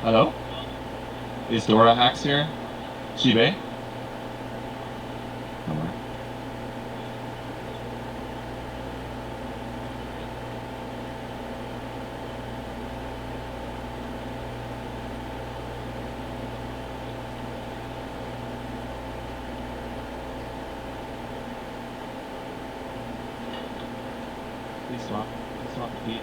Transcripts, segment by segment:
Hello? Is iQuHACK here? Shibe? Please swap the feet.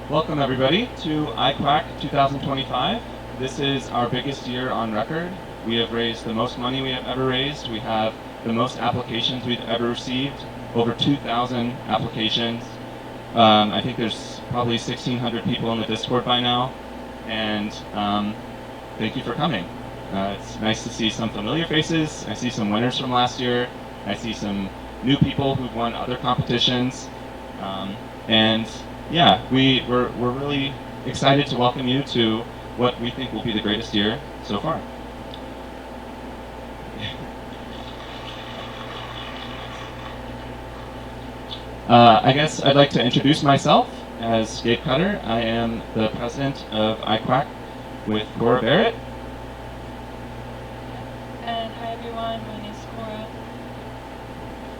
Welcome everybody to iQuHACK 2025. This is our biggest year on record. We have raised the most money we have ever raised. We have the most applications we've ever received, over 2,000 applications. I think there's probably 1,600 people in the Discord by now, and thank you for coming. It's nice to see some familiar faces. I see some winners from last year. I see some new people who've won other competitions, and yeah, we're really excited to welcome you to what we think will be the greatest year so far. I guess I'd like to introduce myself as Gabe Cutter. I am the president of iQuHACK with Cora Barrett. And hi everyone, my name is Cora.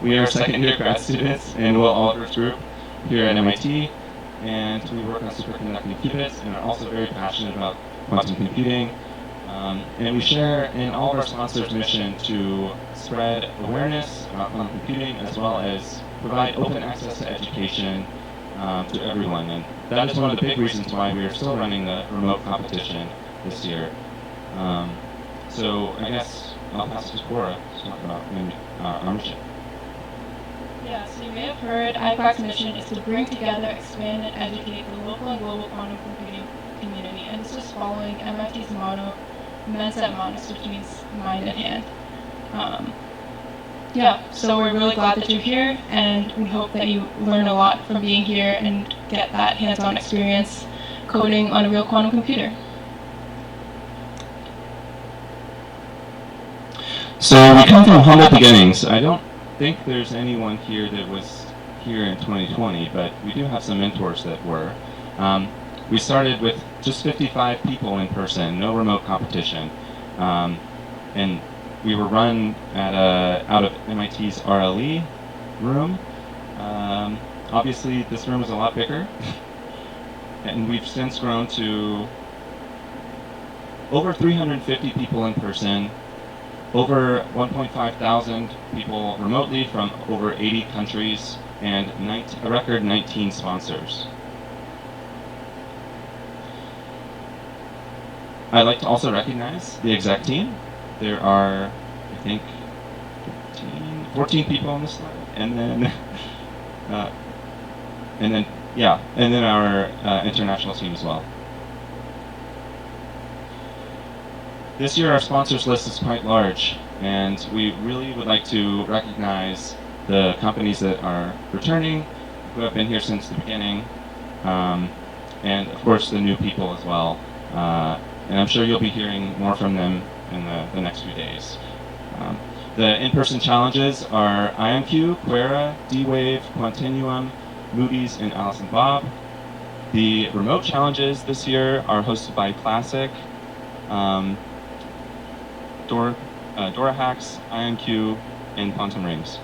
We are second year grad students in Will Oliver's group here at MIT. And we work on superconducting qubits and are also very passionate about quantum computing. And we share in all of our sponsors' mission to spread awareness about quantum computing as well as provide open access to education to everyone. And that is one of the big reasons why we are still running the remote competition this year. So I guess I'll pass it to Cora to talk about our mission. Yeah, so you may have heard iQuHACK's mission is to bring together, expand, and educate the local and global quantum computing community. And this is following MIT's motto, Mens et Manus, which means mind and hand. Yeah, so we're really glad that you're here, and we hope that you learn a lot from being here and get that hands-on experience coding on a real quantum computer. So we come from humble beginnings. I don't think there's anyone here that was here in 2020, but we do have some mentors that were. We started with just 55 people in person, no remote competition, and we were run at out of MIT's RLE room. Obviously, this room is a lot bigger, and we've since grown to over 350 people in person, over 1.5 thousand people remotely from over 80 countries, and a record 19 sponsors. I'd like to also recognize the exec team. There are, I think, 14 people on this slide, and then our international team as well. This year our sponsors list is quite large, and we really would like to recognize the companies that are returning, who have been here since the beginning, and of course the new people as well. And I'm sure you'll be hearing more from them in the next few days. The in-person challenges are iQuHACK, Quera, D-Wave, Quantinuum, Moody's, and Alice and Bob. The remote challenges this year are hosted by Classic, iQuHACK, iQuHACK, and Quantum Rings.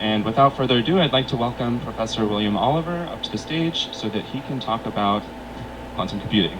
And without further ado, I'd like to welcome Professor William Oliver up to the stage so that he can talk about quantum computing.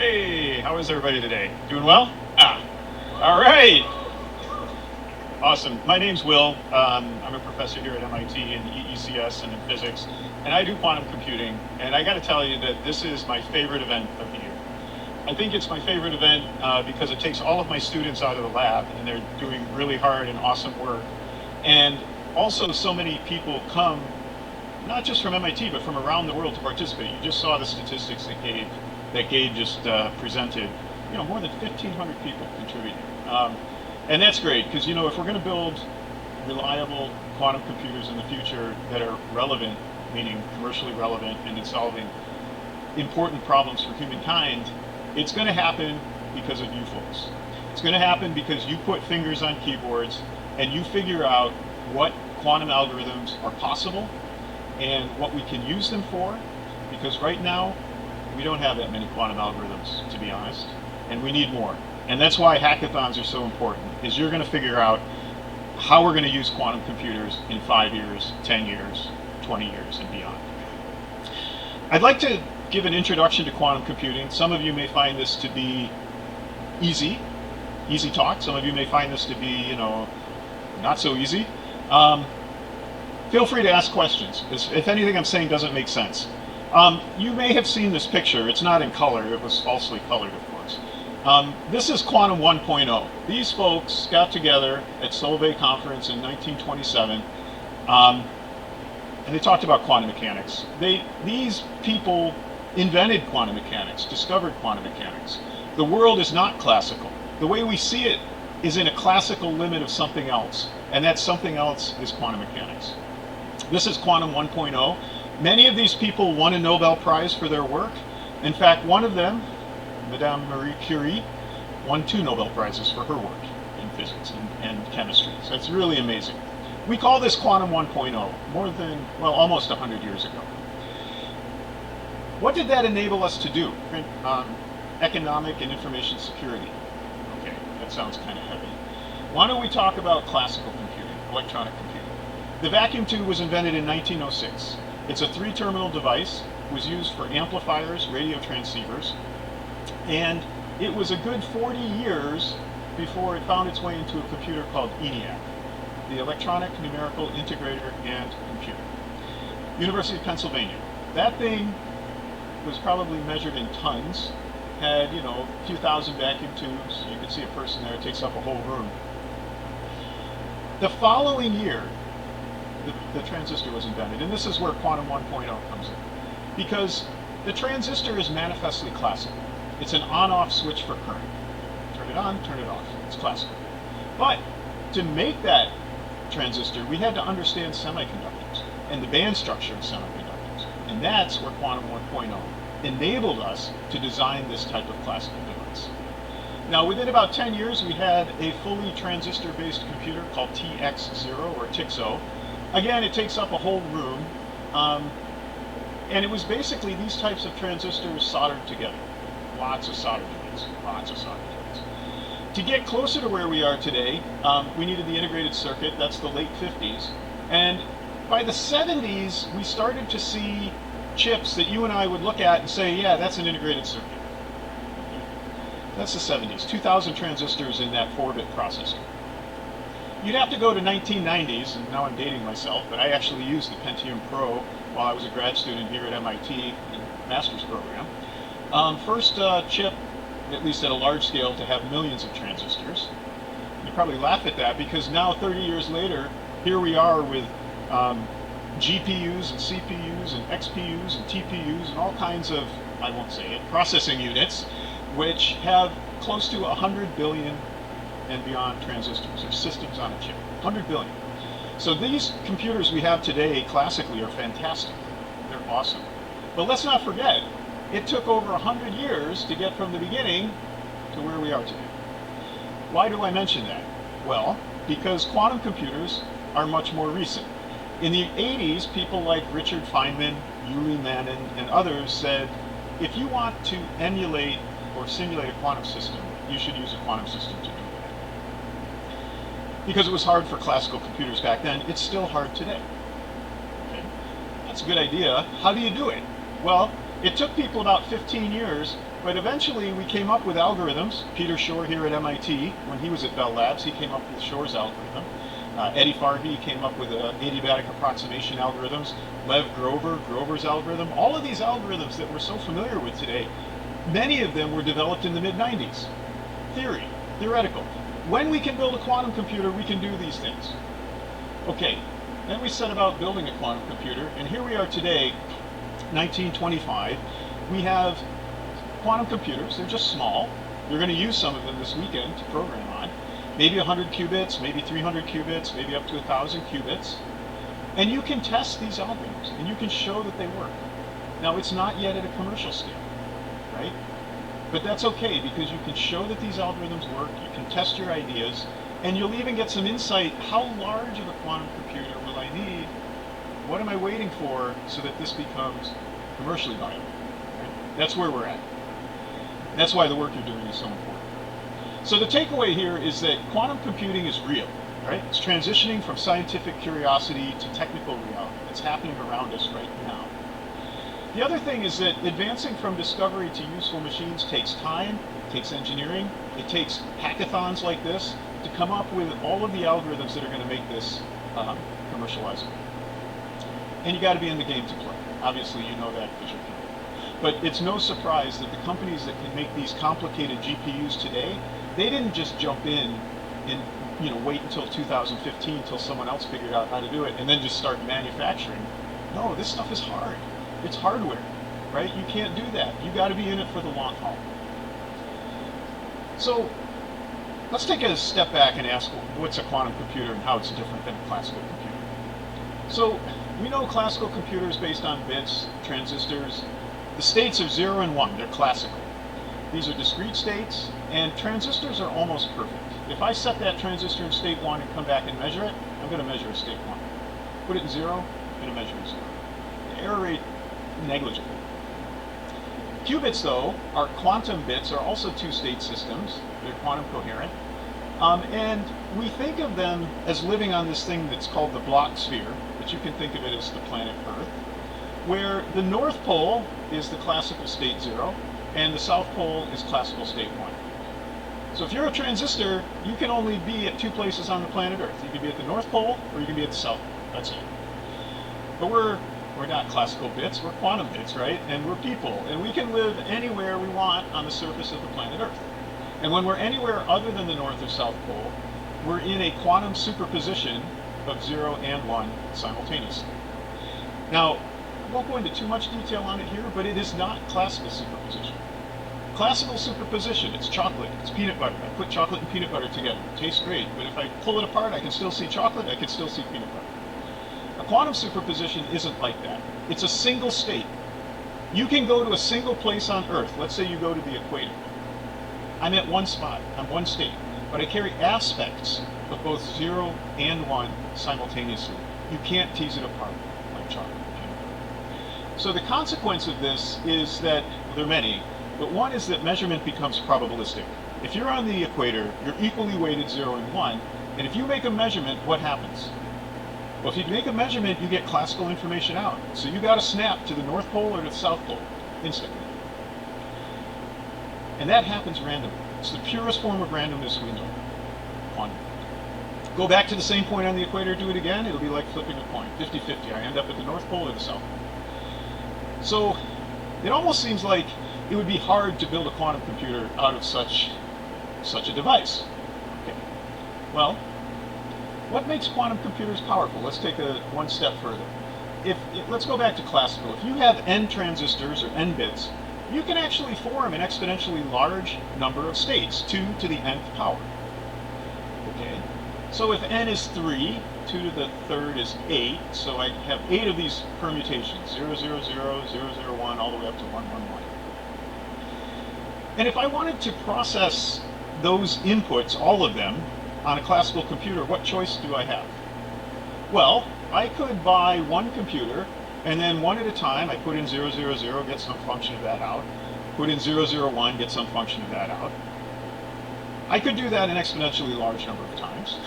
Hey, how is everybody today? Doing well? All right. Awesome. My name's Will. I'm a professor here at MIT in ECS and in physics, and I do quantum computing. And I got to tell you that this is my favorite event of the year. I think it's my favorite event because it takes all of my students out of the lab, and they're doing really hard and awesome work. And also, so many people come, not just from MIT, but from around the world to participate. You just saw the statistics that Gabe just presented. You know, more than 1,500 people contributing. And that's great, because if we're going to build reliable quantum computers in the future that are relevant, meaning commercially relevant and in solving important problems for humankind, it's going to happen because of you folks. It's going to happen because you put fingers on keyboards and you figure out what quantum algorithms are possible and what we can use them for, because right now we don't have that many quantum algorithms, to be honest, and we need more. And that's why hackathons are so important, is you're going to figure out how we're going to use quantum computers in 5 years, 10 years, 20 years, and beyond. I'd like to give an introduction to quantum computing. Some of you may find this to be easy talk. Some of you may find this to be, not so easy. Feel free to ask questions. If anything I'm saying doesn't make sense. You may have seen this picture. It's not in color. It was falsely colored, of course. This is Quantum 1.0. These folks got together at Solvay Conference in 1927, and they talked about quantum mechanics. These people invented quantum mechanics, discovered quantum mechanics. The world is not classical. The way we see it is in a classical limit of something else, and that something else is quantum mechanics. This is Quantum 1.0. Many of these people won a Nobel Prize for their work. In fact, one of them, Madame Marie Curie, won 2 Nobel Prizes for her work in physics and chemistry. So it's really amazing. We call this Quantum 1.0, almost 100 years ago. What did that enable us to do? Economic and information security. Okay, that sounds kind of heavy. Why don't we talk about classical computing, electronic computing? The vacuum tube was invented in 1906. It's a 3-terminal device. It was used for amplifiers, radio transceivers, and it was a good 40 years before it found its way into a computer called ENIAC, the Electronic Numerical Integrator and Computer. University of Pennsylvania. That thing was probably measured in tons, had, a few thousand vacuum tubes. You could see a person there. It takes up a whole room. The following year, the transistor was invented, and this is where Quantum 1.0 comes in, because the transistor is manifestly classical. It's an on-off switch for current. Turn it on, turn it off. It's classical. But to make that transistor, we had to understand semiconductors and the band structure of semiconductors, and that's where Quantum 1.0 enabled us to design this type of classical device. Now, within about 10 years, we had a fully transistor-based computer called TX0 or TIXO. Again, it takes up a whole room, and it was basically these types of transistors soldered together. Lots of solder joints, lots of solder joints. To get closer to where we are today, we needed the integrated circuit. That's the late 50s. And by the 70s, we started to see chips that you and I would look at and say, yeah, that's an integrated circuit. That's the 70s, 2,000 transistors in that 4-bit processor. You'd have to go to 1990s, and now I'm dating myself, but I actually used the Pentium Pro while I was a grad student here at MIT in the master's program. First chip, at least at a large scale, to have millions of transistors. You probably laugh at that because now, 30 years later, here we are with GPUs and CPUs and XPUs and TPUs and all kinds of, I won't say it, processing units, which have close to 100 billion and beyond transistors, or systems on a chip. 100 billion. So these computers we have today classically are fantastic. They're awesome. But let's not forget, it took over 100 years to get from the beginning to where we are today. Why do I mention that? Well, because quantum computers are much more recent. In the 80s, people like Richard Feynman, Yuri Manin, and others said, if you want to emulate or simulate a quantum system, you should use a quantum system to do that. Because it was hard for classical computers back then, it's still hard today. That's a good idea. How do you do it? Well, it took people about 15 years But eventually we came up with algorithms. Peter Shor here at MIT, when he was at Bell Labs, he came up with Shor's algorithm. Eddie Farhi came up with adiabatic approximation algorithms. Lev Grover, Grover's algorithm. All of these algorithms that we're so familiar with today, many of them were developed in the mid-90s. Theoretical. When we can build a quantum computer, we can do these things. Okay, then we set about building a quantum computer, and here we are today, 1925. We have quantum computers. They're just small. You're going to use some of them this weekend to program on. Maybe 100 qubits, maybe 300 qubits, maybe up to 1,000 qubits. And you can test these algorithms, and you can show that they work. Now, it's not yet at a commercial scale, right? But that's okay, because you can show that these algorithms work, you can test your ideas, and you'll even get some insight. How large of a quantum computer will I need? What am I waiting for so that this becomes commercially viable? Right? That's where we're at. That's why the work you're doing is so important. So the takeaway here is that quantum computing is real, right? It's transitioning from scientific curiosity to technical reality. It's happening around us right now. The other thing is that advancing from discovery to useful machines takes time, it takes engineering, it takes hackathons like this to come up with all of the algorithms that are going to make this commercializable. And you got to be in the game to play. Obviously, you know that because you're here. But it's no surprise that the companies that can make these complicated GPUs today, they didn't just jump in and wait until 2015 until someone else figured out how to do it and then just start manufacturing. No, this stuff is hard. It's hardware, right? You can't do that. You got to be in it for the long haul. So let's take a step back and ask what's a quantum computer and how it's different than a classical computer. So we know classical computers based on bits, transistors. The states are 0 and 1. They're classical. These are discrete states, and transistors are almost perfect. If I set that transistor in state 1 and come back and measure it, I'm going to measure a state 1. Put it in 0, I'm going to measure a 0. The error rate, negligible. Qubits, though, our quantum bits, are also two-state systems. They're quantum coherent. And we think of them as living on this thing that's called the Bloch sphere, but you can think of it as the planet Earth, where the North Pole is the classical state 0, and the South Pole is classical state 1. So if you're a transistor, you can only be at two places on the planet Earth. You can be at the North Pole, or you can be at the South Pole. That's it. But we're not classical bits, we're quantum bits, right? And we're people, and we can live anywhere we want on the surface of the planet Earth. And when we're anywhere other than the North or South Pole, we're in a quantum superposition of 0 and 1 simultaneously. Now, I won't go into too much detail on it here, but it is not classical superposition. Classical superposition, it's chocolate, it's peanut butter. I put chocolate and peanut butter together. It tastes great, but if I pull it apart, I can still see chocolate, I can still see peanut butter. A quantum superposition isn't like that. It's a single state. You can go to a single place on Earth. Let's say you go to the equator. I'm at one spot, I'm one state, but I carry aspects of both 0 and 1 simultaneously. You can't tease it apart like chocolate and peanut butter. So the consequence of this is that, well, there are many, but one is that measurement becomes probabilistic. If you're on the equator, you're equally weighted 0 and 1, and if you make a measurement, what happens? Well, if you make a measurement, you get classical information out. So you got to snap to the North Pole or to the South Pole instantly. And that happens randomly. It's the purest form of randomness we know. Quantum. Go back to the same point on the equator, do it again, it'll be like flipping a coin, 50-50. I end up at the North Pole or the South Pole. So it almost seems like it would be hard to build a quantum computer out of such a device. Okay. Well, what makes quantum computers powerful? Let's take one step further. Let's go back to classical. If you have n transistors or n bits, you can actually form an exponentially large number of states, 2 to the nth power. Okay. So if n is 3, 2 to the third is 8, so I have 8 of these permutations, 0, 0, 0, 0, 0, 1, all the way up to 1, 1, 1. And if I wanted to process those inputs, all of them, on a classical computer, what choice do I have? Well, I could buy one computer, and then one at a time, I put in 0, 0, 0, get some function of that out. Put in 0, 0, 1, get some function of that out. I could do that an exponentially large number of times.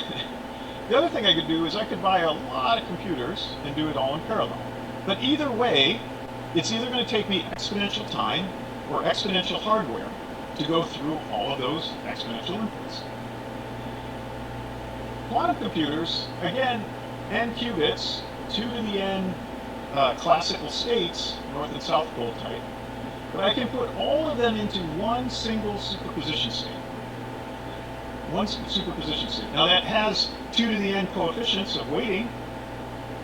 The other thing I could do is I could buy a lot of computers and do it all in parallel. But either way, it's either going to take me exponential time or exponential hardware to go through all of those exponential inputs. Quantum computers, again, n qubits, 2 to the n classical states, north and south pole type, but I can put all of them into one single superposition state. One superposition state. Now that has 2 to the n coefficients of weighting,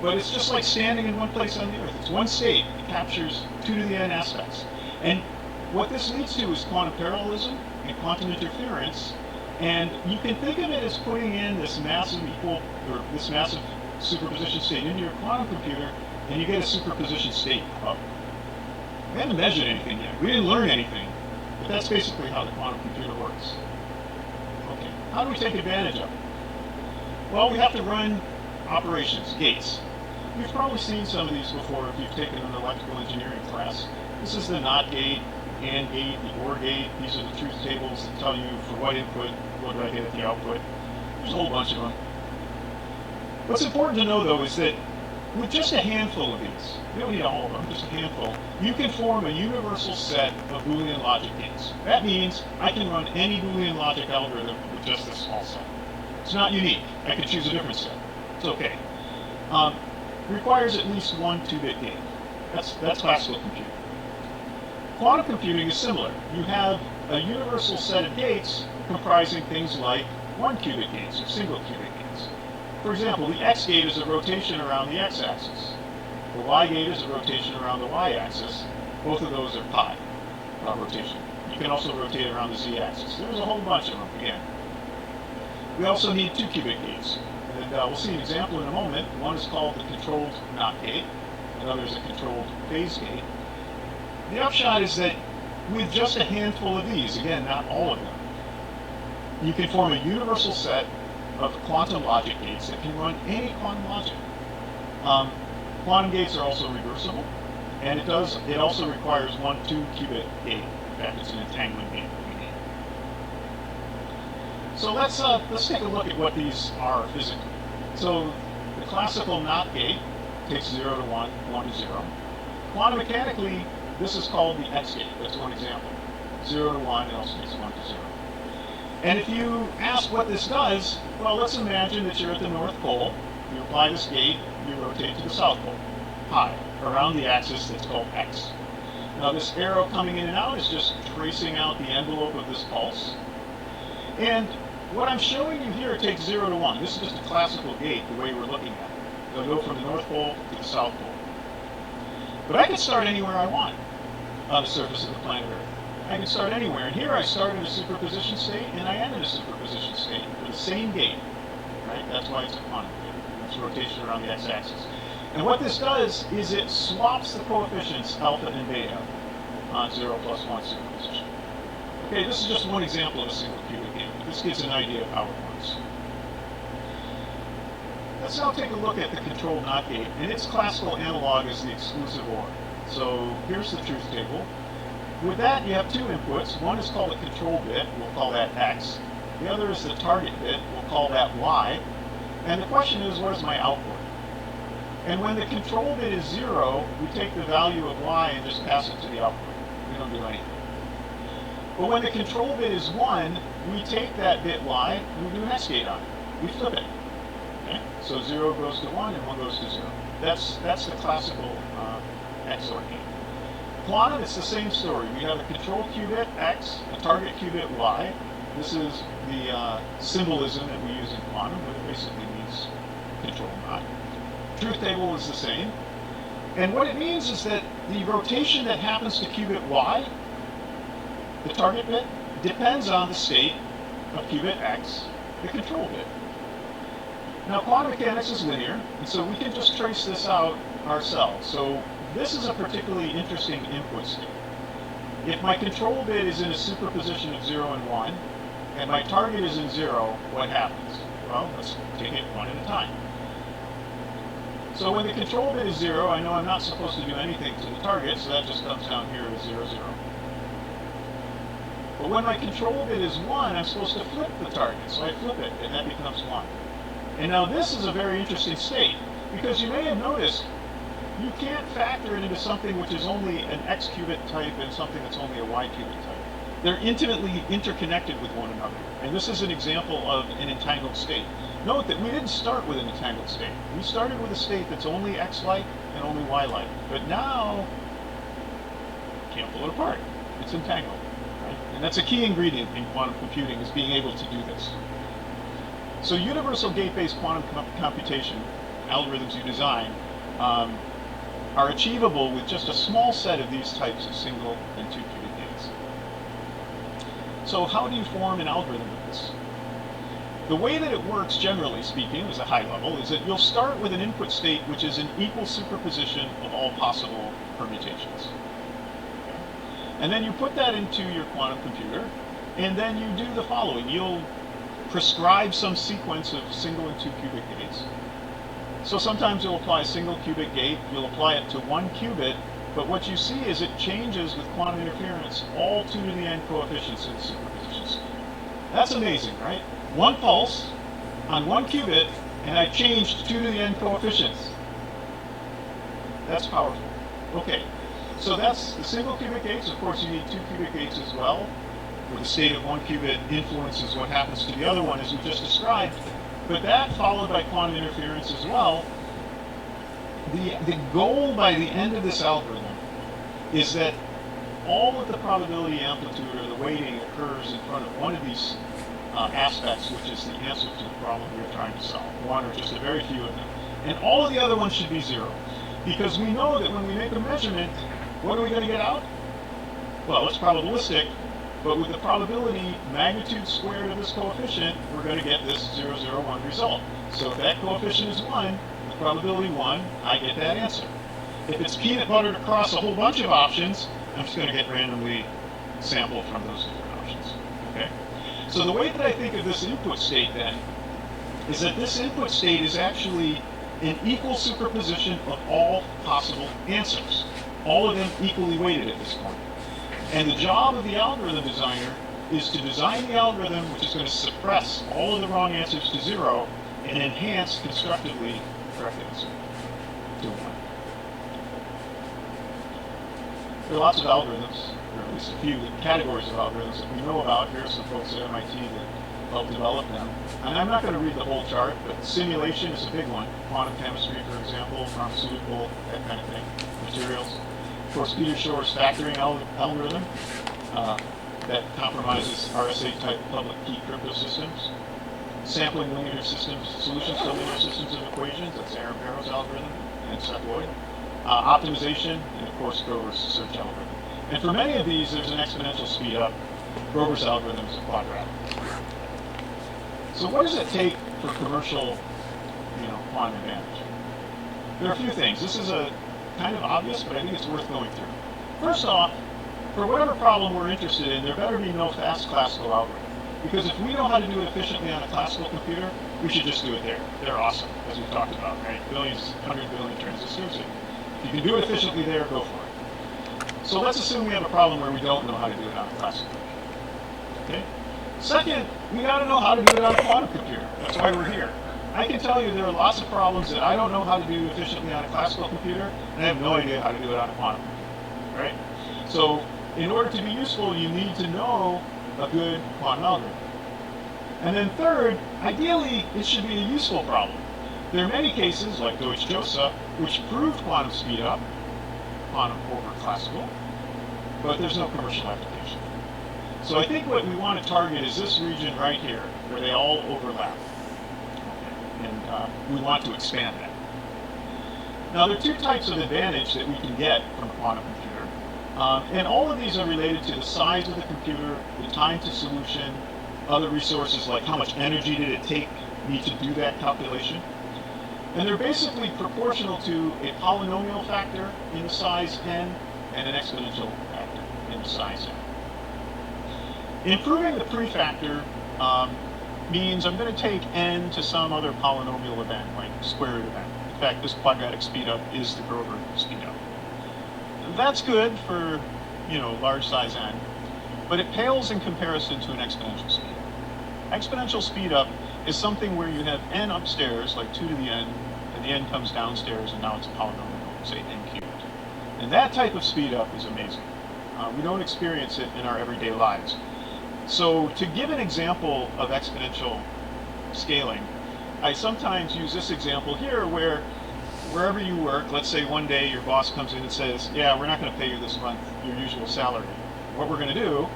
but it's just like standing in one place on the Earth. It's one state. It captures 2 to the n aspects. And what this leads to is quantum parallelism and quantum interference. And you can think of it as putting in this massive superposition state into your quantum computer, and you get a superposition state up. We haven't measured anything yet. We didn't learn anything. But that's basically how the quantum computer works. Okay, how do we take advantage of it? Well, we have to run operations, gates. You've probably seen some of these before if you've taken an electrical engineering class. This is the NOT gate, AND gate, the OR gate. These are the truth tables that tell you for what input, what do I get at the output. There's a whole bunch of them. What's important to know, though, is that with just a handful of these, you don't need all of them, just a handful, you can form a universal set of Boolean logic gates. That means I can run any Boolean logic algorithm with just this small set. It's not unique. I can choose a different set. It's okay. Requires at least one 2-bit gate. That's classical computing. Quantum computing is similar. You have a universal set of gates comprising things like 1 qubit gates or single qubit gates. For example, the X gate is a rotation around the X-axis. The Y gate is a rotation around the Y-axis. Both of those are pi rotation. You can also rotate around the Z-axis. There's a whole bunch of them again. We also need 2 qubit gates. And we'll see an example in a moment. One is called the controlled NOT gate. Another is a controlled phase gate. The upshot is that with just a handful of these, again, not all of them, you can form a universal set of quantum logic gates that can run any quantum logic. Quantum gates are also reversible, and it also requires one 2 qubit gate. In fact, it's an entanglement gate that we need. So let's take a look at what these are physically. So the classical NOT gate takes 0 to 1, 1 to 0. Quantum mechanically, this is called the X gate. That's one example. 0 to 1, it also takes 1 to 0. And if you ask what this does, well, let's imagine that you're at the North Pole. You apply this gate, you rotate to the South Pole, pi, around the axis that's called X. Now this arrow coming in and out is just tracing out the envelope of this pulse. And what I'm showing you here takes 0 to 1. This is just a classical gate, the way we're looking at it. It'll go from the North Pole to the South Pole. But I can start anywhere I want on the surface of the planet Earth. I can start anywhere. And here I start in a superposition state, and I end in a superposition state for the same gate. Right? That's why it's a quantum gate. It's rotation around the x-axis. And what this does is it swaps the coefficients alpha and beta on 0 plus 1 superposition. Okay, this is just one example of a single qubit gate. This gives an idea of how it works. Let's now take a look at the controlled NOT gate, and its classical analog is the exclusive OR. So here's the truth table. With that, you have two inputs. One is called a control bit. We'll call that X. The other is the target bit. We'll call that Y. And the question is, where's my output? And when the control bit is 0, we take the value of Y and just pass it to the output. We don't do anything. But when the control bit is 1, we take that bit Y and we do an X gate on it. We flip it. Okay? So 0 goes to 1 and 1 goes to 0. That's the classical XOR gate. Quantum, it's the same story. We have a control qubit X, a target qubit Y. This is the symbolism that we use in quantum, but it basically means control NOT. Truth table is the same. And what it means is that the rotation that happens to qubit Y, the target bit, depends on the state of qubit X, the control bit. Now quantum mechanics is linear, and so we can just trace this out ourselves. So this is a particularly interesting input state. If my control bit is in a superposition of 0 and 1, and my target is in 0, what happens? Well, let's take it one at a time. So when the control bit is 0, I know I'm not supposed to do anything to the target, so that just comes down here as 0, 0. But when my control bit is 1, I'm supposed to flip the target, so I flip it, and that becomes 1. And now this is a very interesting state, because you may have noticed you can't factor it into something which is only an x qubit type and something that's only a y qubit type. They're intimately interconnected with one another. And this is an example of an entangled state. Note that we didn't start with an entangled state. We started with a state that's only x-like and only y-like. But now, you can't pull it apart. It's entangled. Right? And that's a key ingredient in quantum computing, is being able to do this. So universal gate-based quantum computation algorithms you design are achievable with just a small set of these types of single and two-qubit gates. So how do you form an algorithm with this? The way that it works, generally speaking, as a high level, is that you'll start with an input state which is an equal superposition of all possible permutations. Okay? And then you put that into your quantum computer, and then you do the following. You'll prescribe some sequence of single and two qubit gates. So sometimes you'll apply a single qubit gate, you'll apply it to one qubit, but what you see is it changes with quantum interference all 2 to the n coefficients in the superposition state. That's amazing, right? One pulse on one qubit, and I changed 2 to the n coefficients. That's powerful. Okay, so that's the single qubit gates. Of course, you need 2 qubit gates as well, where the state of one qubit influences what happens to the other one, as we just described. But that followed by quantum interference as well. The goal by the end of this algorithm is that all of the probability amplitude or the weighting occurs in front of one of these aspects, which is the answer to the problem we're trying to solve, one or just a very few of them. And all of the other ones should be 0. Because we know that when we make a measurement, what are we going to get out? Well, it's probabilistic, but with the probability magnitude squared of this coefficient, we're going to get this 0, 0, 1 result. So if that coefficient is 1, the probability 1, I get that answer. If it's peanut buttered across a whole bunch of options, I'm just going to get randomly sampled from those different options. Okay? So the way that I think of this input state then is that this input state is actually an equal superposition of all possible answers, all of them equally weighted at this point. And the job of the algorithm designer is to design the algorithm which is going to suppress all of the wrong answers to 0 and enhance constructively the correct answer to 1. There are lots of algorithms, or at least a few categories of algorithms that we know about. Here are some folks at MIT that helped develop them. And I'm not going to read the whole chart, but simulation is a big one. Quantum chemistry, for example, pharmaceutical, that kind of thing, materials. Of course, Peter Shor's factoring algorithm that compromises RSA-type public key crypto systems. Sampling linear systems, solutions to linear systems of equations, that's Aaron Barrow's algorithm, and Seth Lloyd. Optimization, and of course, Grover's search algorithm. And for many of these, there's an exponential speed up. Grover's algorithm is a quadratic. So what does it take for commercial, quantum advantage? There are a few things. This is a kind of obvious, but I think it's worth going through. First off, for whatever problem we're interested in, there better be no fast classical algorithm. Because if we know how to do it efficiently on a classical computer, we should just do it there. They're awesome, as we talked about, right? Billions, 100 billion transistors. If you can do it efficiently there, go for it. So let's assume we have a problem where we don't know how to do it on a classical computer. Okay? Second, we got to know how to do it on a quantum computer. That's why we're here. I can tell you there are lots of problems that I don't know how to do efficiently on a classical computer, and I have no idea how to do it on a quantum computer. Right? So in order to be useful, you need to know a good quantum algorithm. And then third, ideally, it should be a useful problem. There are many cases, like Deutsch-Jozsa, which proved quantum speed up, quantum over classical, but there's no commercial application. So I think what we want to target is this region right here, where they all overlap. Okay. And we want to expand that. Now, there are 2 types of advantage that we can get from a quantum computer. And all of these are related to the size of the computer, the time to solution, other resources like how much energy did it take me to do that calculation. And they're basically proportional to a polynomial factor in the size n and an exponential factor in the size n. Improving the prefactor means I'm going to take n to some other polynomial event, like square root event. In fact, this quadratic speedup is the Grover speedup. That's good for, large size n, but it pales in comparison to an exponential speedup. Exponential speedup is something where you have n upstairs, like 2 to the n, and the n comes downstairs, and now it's a polynomial. say n cubed. And that type of speed up is amazing. We don't experience it in our everyday lives. So to give an example of exponential scaling, I sometimes use this example here where wherever you work, let's say one day your boss comes in and says, yeah, we're not going to pay you this month your usual salary. What we're going to do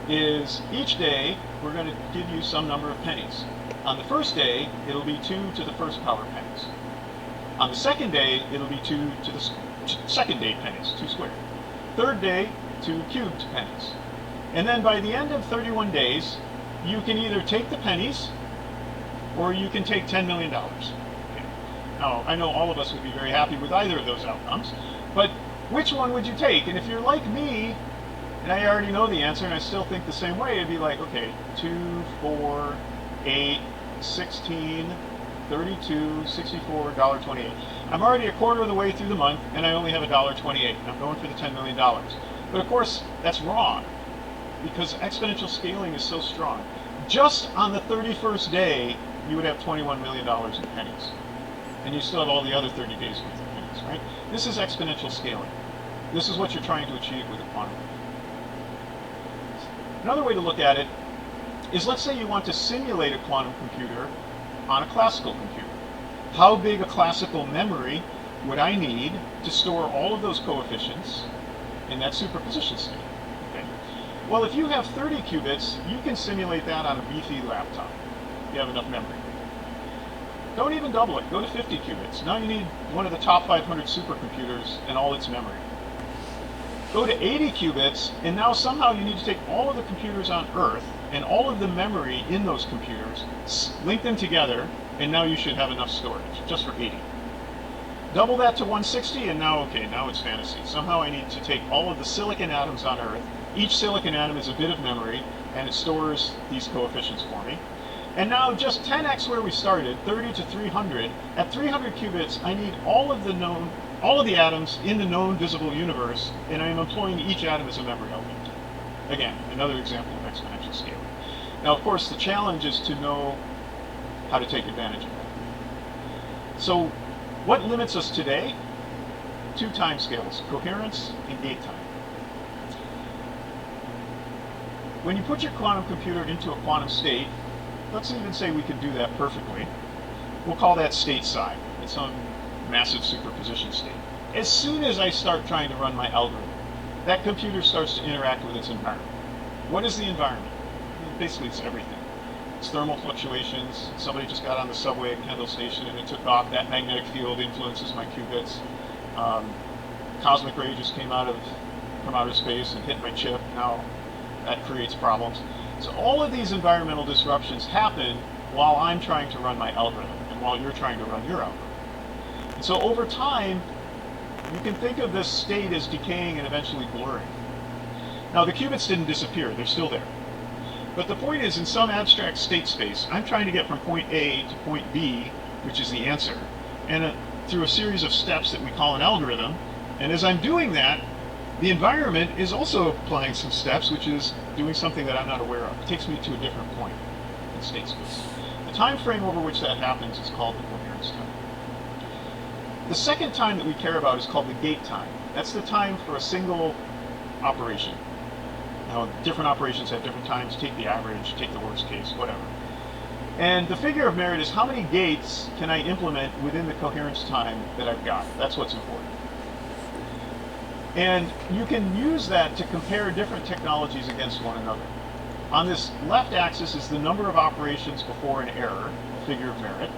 is each day we're going to give you some number of pennies. On the first day, it'll be 2 to the first power pennies. On the second day, it'll be 2 to the second day pennies, 2 squared. Third day, 2 cubed pennies. And then by the end of 31 days, you can either take the pennies or you can take $10 million. Okay. Now, I know all of us would be very happy with either of those outcomes, but which one would you take? And if you're like me, and I already know the answer and I still think the same way, it'd be like, okay, 2, 4, 8, 16, 32, 64, $1.28. I'm already a quarter of the way through the month and I only have $1.28. I'm going for the $10 million. But of course, that's wrong because exponential scaling is so strong. Just on the 31st day, you would have $21 million in pennies. And you still have all the other 30 days worth of pennies, right? This is exponential scaling. This is what you're trying to achieve with a quantum. Another way to look at it is, let's say you want to simulate a quantum computer on a classical computer. How big a classical memory would I need to store all of those coefficients in that superposition state? Okay. Well, if you have 30 qubits, you can simulate that on a beefy laptop. You have enough memory. Don't even double it. Go to 50 qubits. Now you need one of the top 500 supercomputers and all its memory. Go to 80 qubits, and now somehow you need to take all of the computers on Earth and all of the memory in those computers, link them together, and now you should have enough storage, just for 80. Double that to 160, and now, okay, now it's fantasy. Somehow I need to take all of the silicon atoms on Earth. Each silicon atom is a bit of memory, and it stores these coefficients for me. And now just 10x where we started, 30 to 300. At 300 qubits, I need all of the atoms in the known visible universe, and I am employing each atom as a memory element. Again, another example of exponential scaling. Now, of course, the challenge is to know how to take advantage of that. So, what limits us today? 2 time scales, coherence and gate time. When you put your quantum computer into a quantum state, let's even say we could do that perfectly. We'll call that state psi. It's some massive superposition state. As soon as I start trying to run my algorithm, that computer starts to interact with its environment. What is the environment? Basically, it's everything. It's thermal fluctuations. Somebody just got on the subway at Kendall Station and it took off. That magnetic field influences my qubits. Cosmic ray just came from outer space and hit my chip. Now that creates problems. So all of these environmental disruptions happen while I'm trying to run my algorithm and while you're trying to run your algorithm. And so over time, you can think of this state as decaying and eventually blurring. Now the qubits didn't disappear, they're still there. But the point is, in some abstract state space, I'm trying to get from point A to point B, which is the answer, and through a series of steps that we call an algorithm. And as I'm doing that, the environment is also applying some steps, which is doing something that I'm not aware of. It takes me to a different point in state space. The time frame over which that happens is called the coherence time. The second time that we care about is called the gate time. That's the time for a single operation. Now, different operations have different times. Take the average, take the worst case, whatever. And the figure of merit is how many gates can I implement within the coherence time that I've got. That's what's important. And you can use that to compare different technologies against one another. On this left axis is the number of operations before an error, a figure of merit.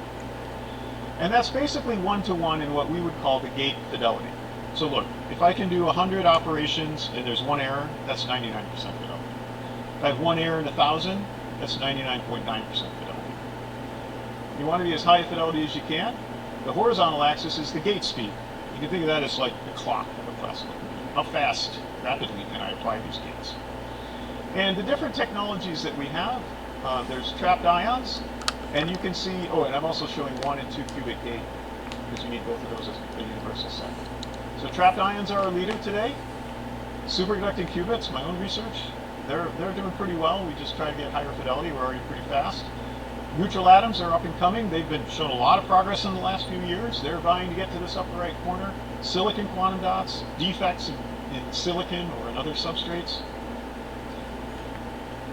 And that's basically one-to-one in what we would call the gate fidelity. So look, if I can do 100 operations and there's one error, that's 99% fidelity. If I have one error in 1,000, that's 99.9% fidelity. You want to be as high fidelity as you can. The horizontal axis is the gate speed. You can think of that as like the clock of a classical computer. How fast, rapidly can I apply these gates? And the different technologies that we have, there's trapped ions, and you can see, oh, and I'm also showing 1 and 2 qubit gate, because you need both of those as a universal set. So trapped ions are our leader today. Superconducting qubits, my own research, they're doing pretty well. We just try to get higher fidelity. We're already pretty fast. Neutral atoms are up and coming. They've been shown a lot of progress in the last few years. They're vying to get to this upper right corner. Silicon quantum dots, defects in silicon or in other substrates.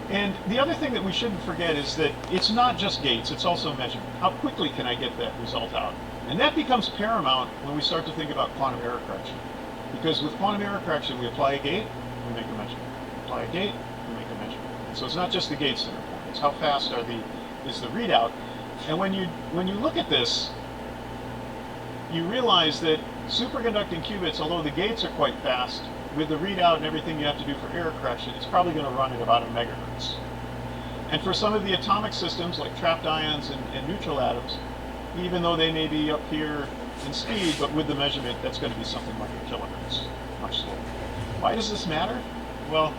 And the other thing that we shouldn't forget is that it's not just gates, it's also measurement. How quickly can I get that result out? And that becomes paramount when we start to think about quantum error correction. Because with quantum error correction, we apply a gate, we make a measurement. Apply a gate, we make a measurement. And so it's not just the gates that are important, it's how fast is the readout. And when you look at this, you realize that superconducting qubits, although the gates are quite fast, with the readout and everything you have to do for error correction, it's probably going to run at about a megahertz. And for some of the atomic systems, like trapped ions and neutral atoms, even though they may be up here in speed, but with the measurement, that's going to be something like a kilohertz, much slower. Why does this matter? Well,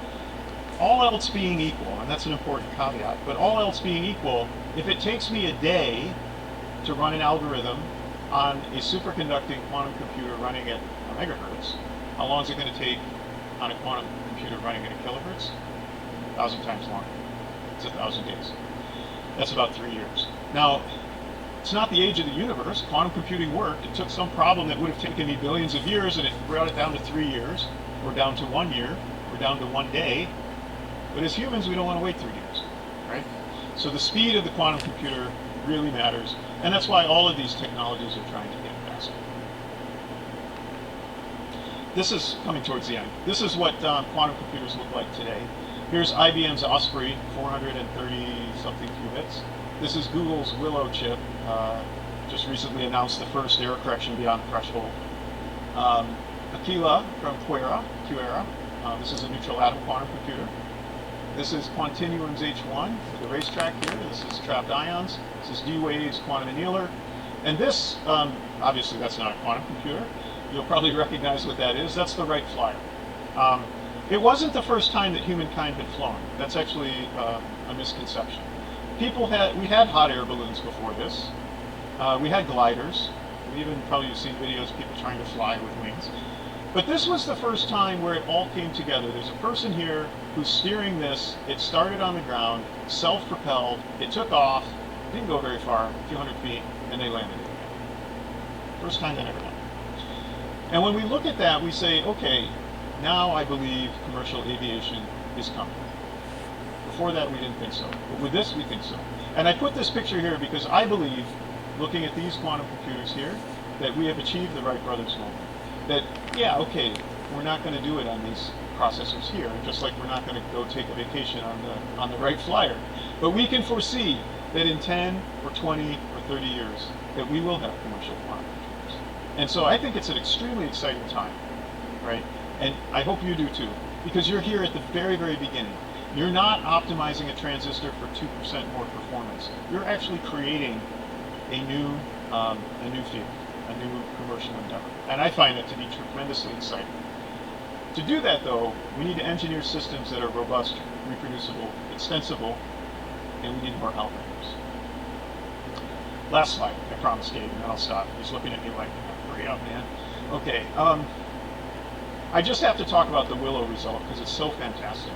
all else being equal, and that's an important caveat, but all else being equal, if it takes me a day to run an algorithm on a superconducting quantum computer running at a megahertz, how long is it going to take on a quantum computer running at a kilohertz? 1,000 times longer. It's 1,000 days. That's about 3 years. Now, it's not the age of the universe. Quantum computing worked. It took some problem that would have taken me billions of years, and it brought it down to 3 years, or down to 1 year, or down to 1 day. But as humans, we don't want to wait 3 years, right? So the speed of the quantum computer really matters, and that's why all of these technologies are trying to get faster. This is coming towards the end. This is what quantum computers look like today. Here's IBM's Osprey, 430-something qubits. This is Google's Willow chip, just recently announced the first error correction beyond threshold. Aquila from iQuHACK, this is a neutral atom quantum computer. This is Quantinuum's H1, with the racetrack here. This is trapped ions. This is D-Wave's quantum annealer. And this, obviously that's not a quantum computer. You'll probably recognize what that is. That's the Wright Flyer. It wasn't the first time that humankind had flown. That's actually a misconception. We had hot air balloons before this. We had gliders. We even probably seen videos of people trying to fly with wings. But this was the first time where it all came together. There's a person here who's steering this. It started on the ground, self-propelled. It took off, didn't go very far, a few hundred feet, and they landed it again. First time that ever done. And when we look at that, we say, okay, now I believe commercial aviation is coming. Before that, we didn't think so. But with this, we think so. And I put this picture here because I believe, looking at these quantum computers here, that we have achieved the Wright brothers moment. That, yeah, okay, we're not going to do it on these processors here, just like we're not going to go take a vacation on the Wright Flyer. But we can foresee that in 10 or 20 or 30 years, that we will have commercial quantum computers. And so I think it's an extremely exciting time, right? And I hope you do too, because you're here at the very, very beginning. You're not optimizing a transistor for 2% more performance. You're actually creating a new field, a new commercial endeavor. And I find that to be tremendously exciting. To do that, though, we need to engineer systems that are robust, reproducible, extensible, and we need more algorithms. Last slide, I promised Gabe, and then I'll stop. He's looking at me like, hurry up, man. Okay, I just have to talk about the Willow result because it's so fantastic.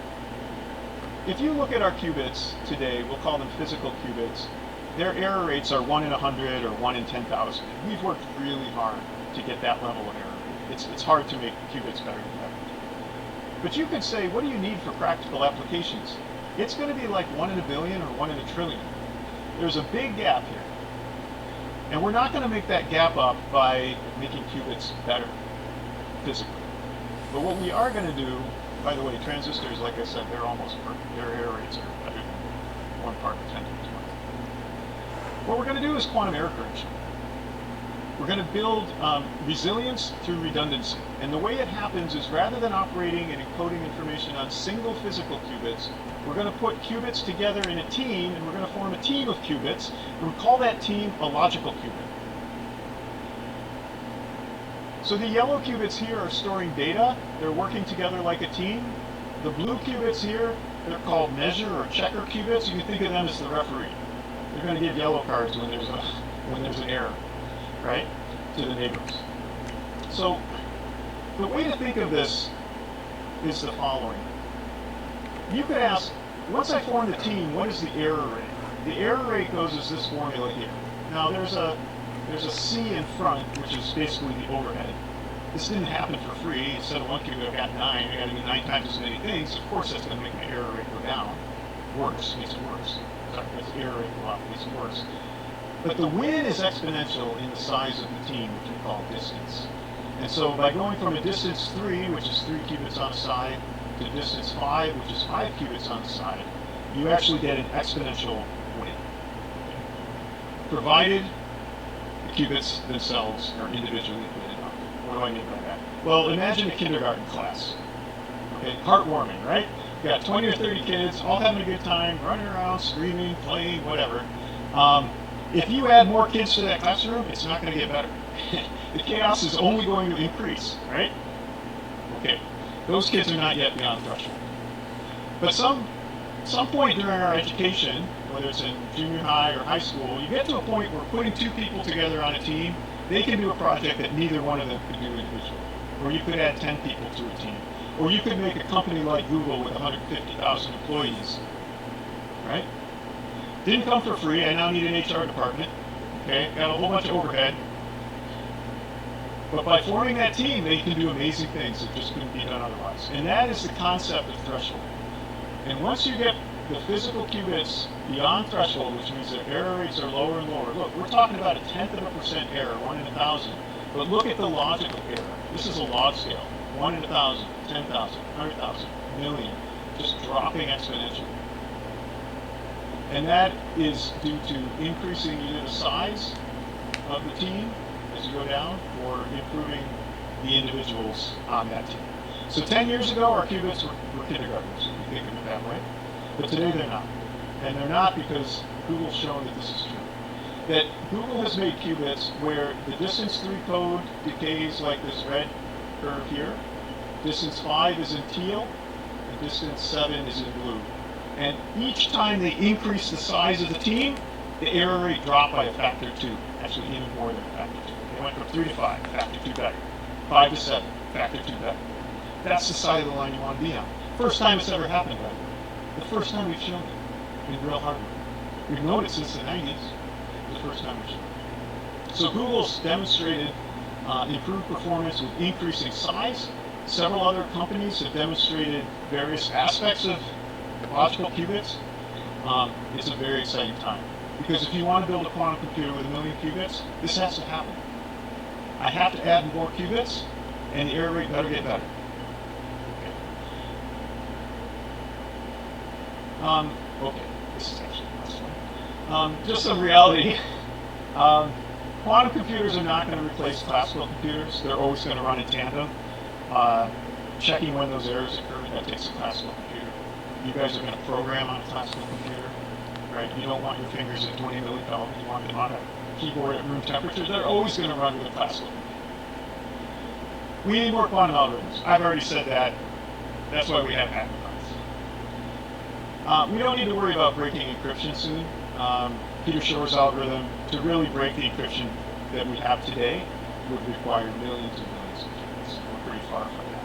If you look at our qubits today, we'll call them physical qubits, their error rates are 1 in 100 or 1 in 10,000. We've worked really hard to get that level of error. It's hard to make qubits better than that. But you could say, what do you need for practical applications? It's going to be like 1 in a billion or 1 in a trillion. There's a big gap here. And we're not going to make that gap up by making qubits better physically. But what we are going to do, by the way, transistors, like I said, they're almost perfect. Their error rates are better than 1 part in 10 to the 20. What we're going to do is quantum error correction. We're going to build resilience through redundancy. And the way it happens is rather than operating and encoding information on single physical qubits, we're going to put qubits together in a team, and we're going to form a team of qubits, and we call that team a logical qubit. So the yellow qubits here are storing data. They're working together like a team. The blue qubits here, they're called measure or checker qubits. You can think of them as the referee. They're going to give yellow cards when there's an error, right, to the neighbors. So the way to think of this is the following. You could ask, once I form the team, what is the error rate? the error rate goes as this formula here. Now there's a C in front, which is basically the overhead. This didn't happen for free. Instead of 1 qubit, I've got 9. I got to do 9 times as many things. Of course, that's going to make my error rate go down. Worse, makes it worse. Sorry, that's error rate go up, makes it worse. But the win is exponential in the size of the team, which we call distance. And so by going from a distance 3, which is 3 qubits on a side, to distance 5, which is 5 qubits on the side, you actually get an exponential win. Provided the qubits themselves are individually put in. What do I mean by that? Well, imagine a kindergarten class. Okay, heartwarming, right? You got 20 or 30 kids all having a good time, running around, screaming, playing, whatever. If you add more kids to that classroom, it's not going to get better. The chaos is only going to increase, right? Okay, those kids are not yet beyond threshold. But some point during our education, whether it's in junior high or high school, you get to a point where putting 2 people together on a team, they can do a project that neither one of them could do individually. Or you could add 10 people to a team. Or you could make a company like Google with 150,000 employees, right? Didn't come for free. I now need an HR department. Okay, got a whole bunch of overhead. But by forming that team, they can do amazing things that just couldn't be done otherwise. And that is the concept of threshold. And once you get the physical qubits beyond threshold, which means their error rates are lower and lower. Look, we're talking about 0.1% error, 1 in 1,000. But look at the logical error. This is a log scale. 1 in 1,000, 10,000, 100,000, million, just dropping exponentially. And that is due to increasing either the size of the team as you go down, or improving the individuals on that team. So 10 years ago, our qubits were kindergartners, if you think of it that way. But today they're not. And they're not because Google's shown that this is true. That Google has made qubits where the distance 3 code decays like this red curve here. Distance 5 is in teal, and distance 7 is in blue. And each time they increase the size of the team, the error rate dropped by a factor 2. Actually, even more than a factor 2. They went from 3 to 5, factor 2 better. 5 to 7, factor 2 better. That's the side of the line you want to be on. First time it's ever happened, by the way. The first time we've shown it in real hardware. We've known it since the 90s. The first time we've shown it. So Google's demonstrated improved performance with increasing size. Several other companies have demonstrated various aspects of logical qubits. It's a very exciting time. Because if you want to build a quantum computer with 1 million qubits, this has to happen. I have to add more qubits, and the error rate better get better. Okay, this is actually the last one. Just some reality. Quantum computers are not going to replace classical computers. They're always going to run in tandem. Checking when those errors occur, that takes a classical computer. You guys are going to program on a classical computer, right? You don't want your fingers at 20 millikelvin. You want them on a keyboard at room temperature. They're always going to run with a classical computer. We need more quantum algorithms. I've already said that. That's why we have hackathons. We don't need to worry about breaking encryption soon. Peter Shor's algorithm, to really break the encryption that we have today, would require millions and millions of qubits. We're pretty far from that.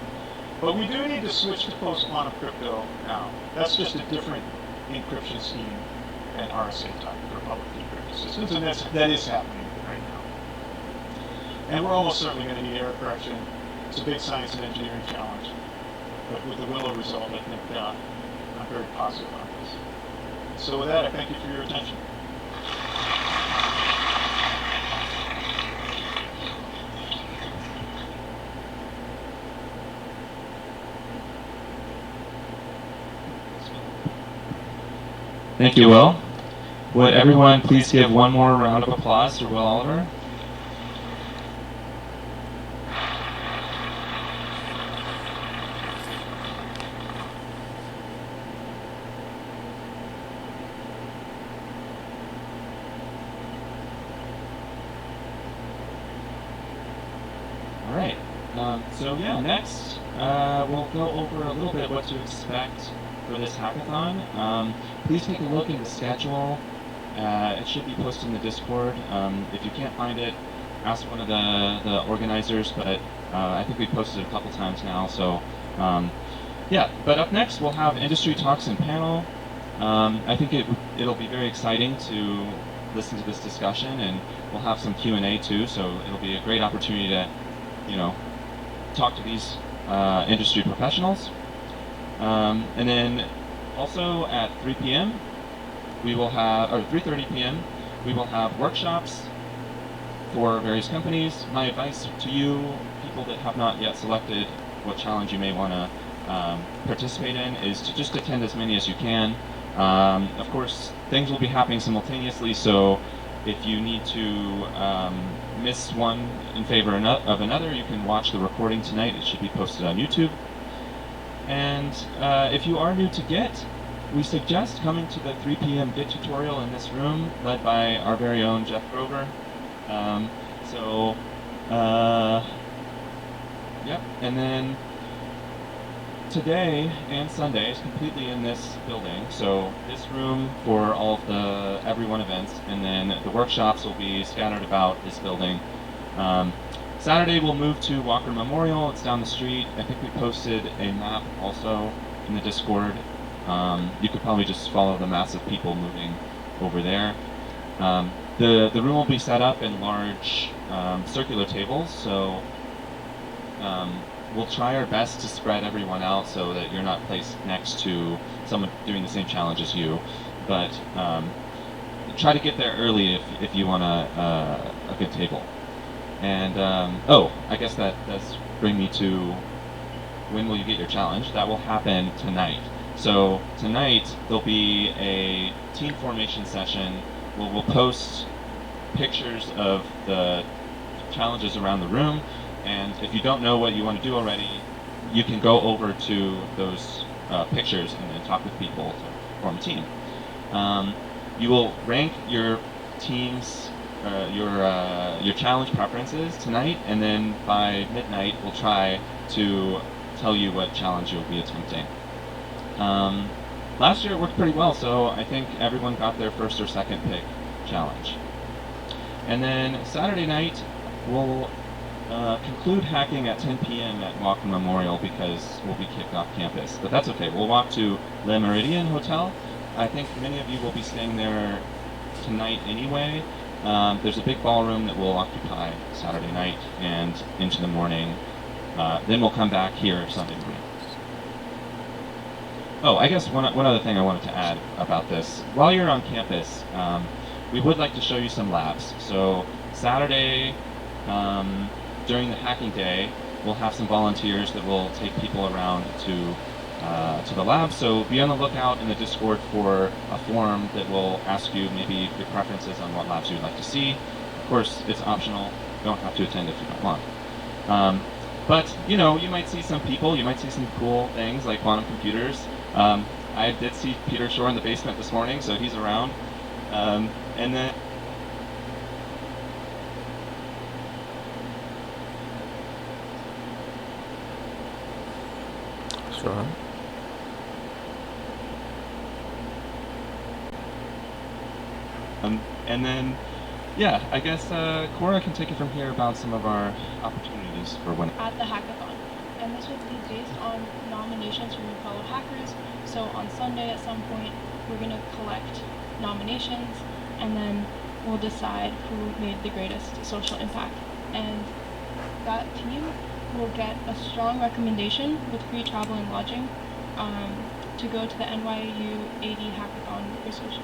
But we do need to switch to post-quantum crypto now. That's just a different encryption scheme than RSA type for publicly encrypted systems, and that is happening right now. And we're almost certainly going to need error correction. It's a big science and engineering challenge. But with the Willow result, I think I'm very positive on this. So with that, I thank you for your attention. Thank you, Will. Would everyone please give one more round of applause for Will Oliver? All right. So yeah, next we'll go over a little bit what to expect for this hackathon. Please take a look in the schedule. It should be posted in the Discord. If you can't find it, ask one of the organizers, but I think we posted it a couple times now. So yeah, but up next we'll have industry talks and panel. I think it'll be very exciting to listen to this discussion, and we'll have some Q&A too, so it'll be a great opportunity to, talk to these industry professionals. And then also at 3 p.m. we will have, or 3:30 p.m. we will have workshops for various companies. My advice to you, people that have not yet selected what challenge you may want to participate in, is to just attend as many as you can. Of course, things will be happening simultaneously, so if you need to miss one in favor of another, you can watch the recording tonight. It should be posted on YouTube. And if you are new to Git, we suggest coming to the 3 p.m. Git tutorial in this room, led by our very own Jeff Grover. Yep, and then today and Sunday is completely in this building, so this room for all of the everyone events, and then the workshops will be scattered about this building. Saturday we'll move to Walker Memorial. It's down the street. I think we posted a map also in the Discord. You could probably just follow the mass of people moving over there. The room will be set up in large circular tables, so we'll try our best to spread everyone out so that you're not placed next to someone doing the same challenge as you. But try to get there early if you want a good table. And I guess that does bring me to when will you get your challenge? That will happen tonight. So tonight there'll be a team formation session where we'll post pictures of the challenges around the room, and if you don't know what you want to do already, you can go over to those pictures and then talk with people to form a team. You will rank your team's your challenge preferences tonight, and then by midnight we'll try to tell you what challenge you'll be attempting. Last year it worked pretty well, so I think everyone got their first or second pick challenge. And then Saturday night we'll conclude hacking at 10 p.m. at Walker Memorial because we'll be kicked off campus. But that's okay. We'll walk to Le Méridien Hotel. I think many of you will be staying there tonight anyway. There's a big ballroom that we'll occupy Saturday night and into the morning. Then we'll come back here Sunday morning. Oh, I guess one other thing I wanted to add about this. While you're on campus, we would like to show you some labs. So Saturday, during the hacking day, we'll have some volunteers that will take people around to the lab. So be on the lookout in the Discord for a form that will ask you maybe your preferences on what labs you'd like to see. Of course, it's optional. You don't have to attend if you don't want. But you might see some people. You might see some cool things like quantum computers. I did see Peter Shore in the basement this morning, so he's around. And then sure. And then, yeah, I guess Cora can take it from here about some of our opportunities for when at the hackathon. And this will be based on nominations from your fellow hackers. So on Sunday at some point, we're going to collect nominations, and then we'll decide who made the greatest social impact. And that team will get a strong recommendation with free travel and lodging to go to the NYU AD Hackathon research.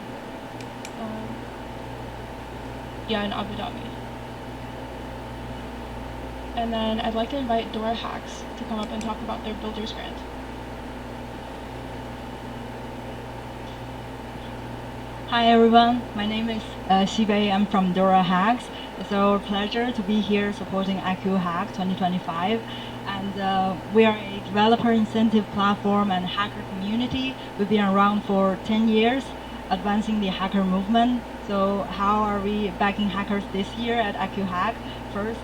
In Abu Dhabi. And then I'd like to invite iQuHACK to come up and talk about their Builders Grant. Hi everyone, my name is Xibei. I'm from iQuHACK. It's our pleasure to be here supporting iQuHACK 2025. And we are a developer incentive platform and hacker community. We've been around for 10 years, advancing the hacker movement. So how are we backing hackers this year at iQuHACK? First,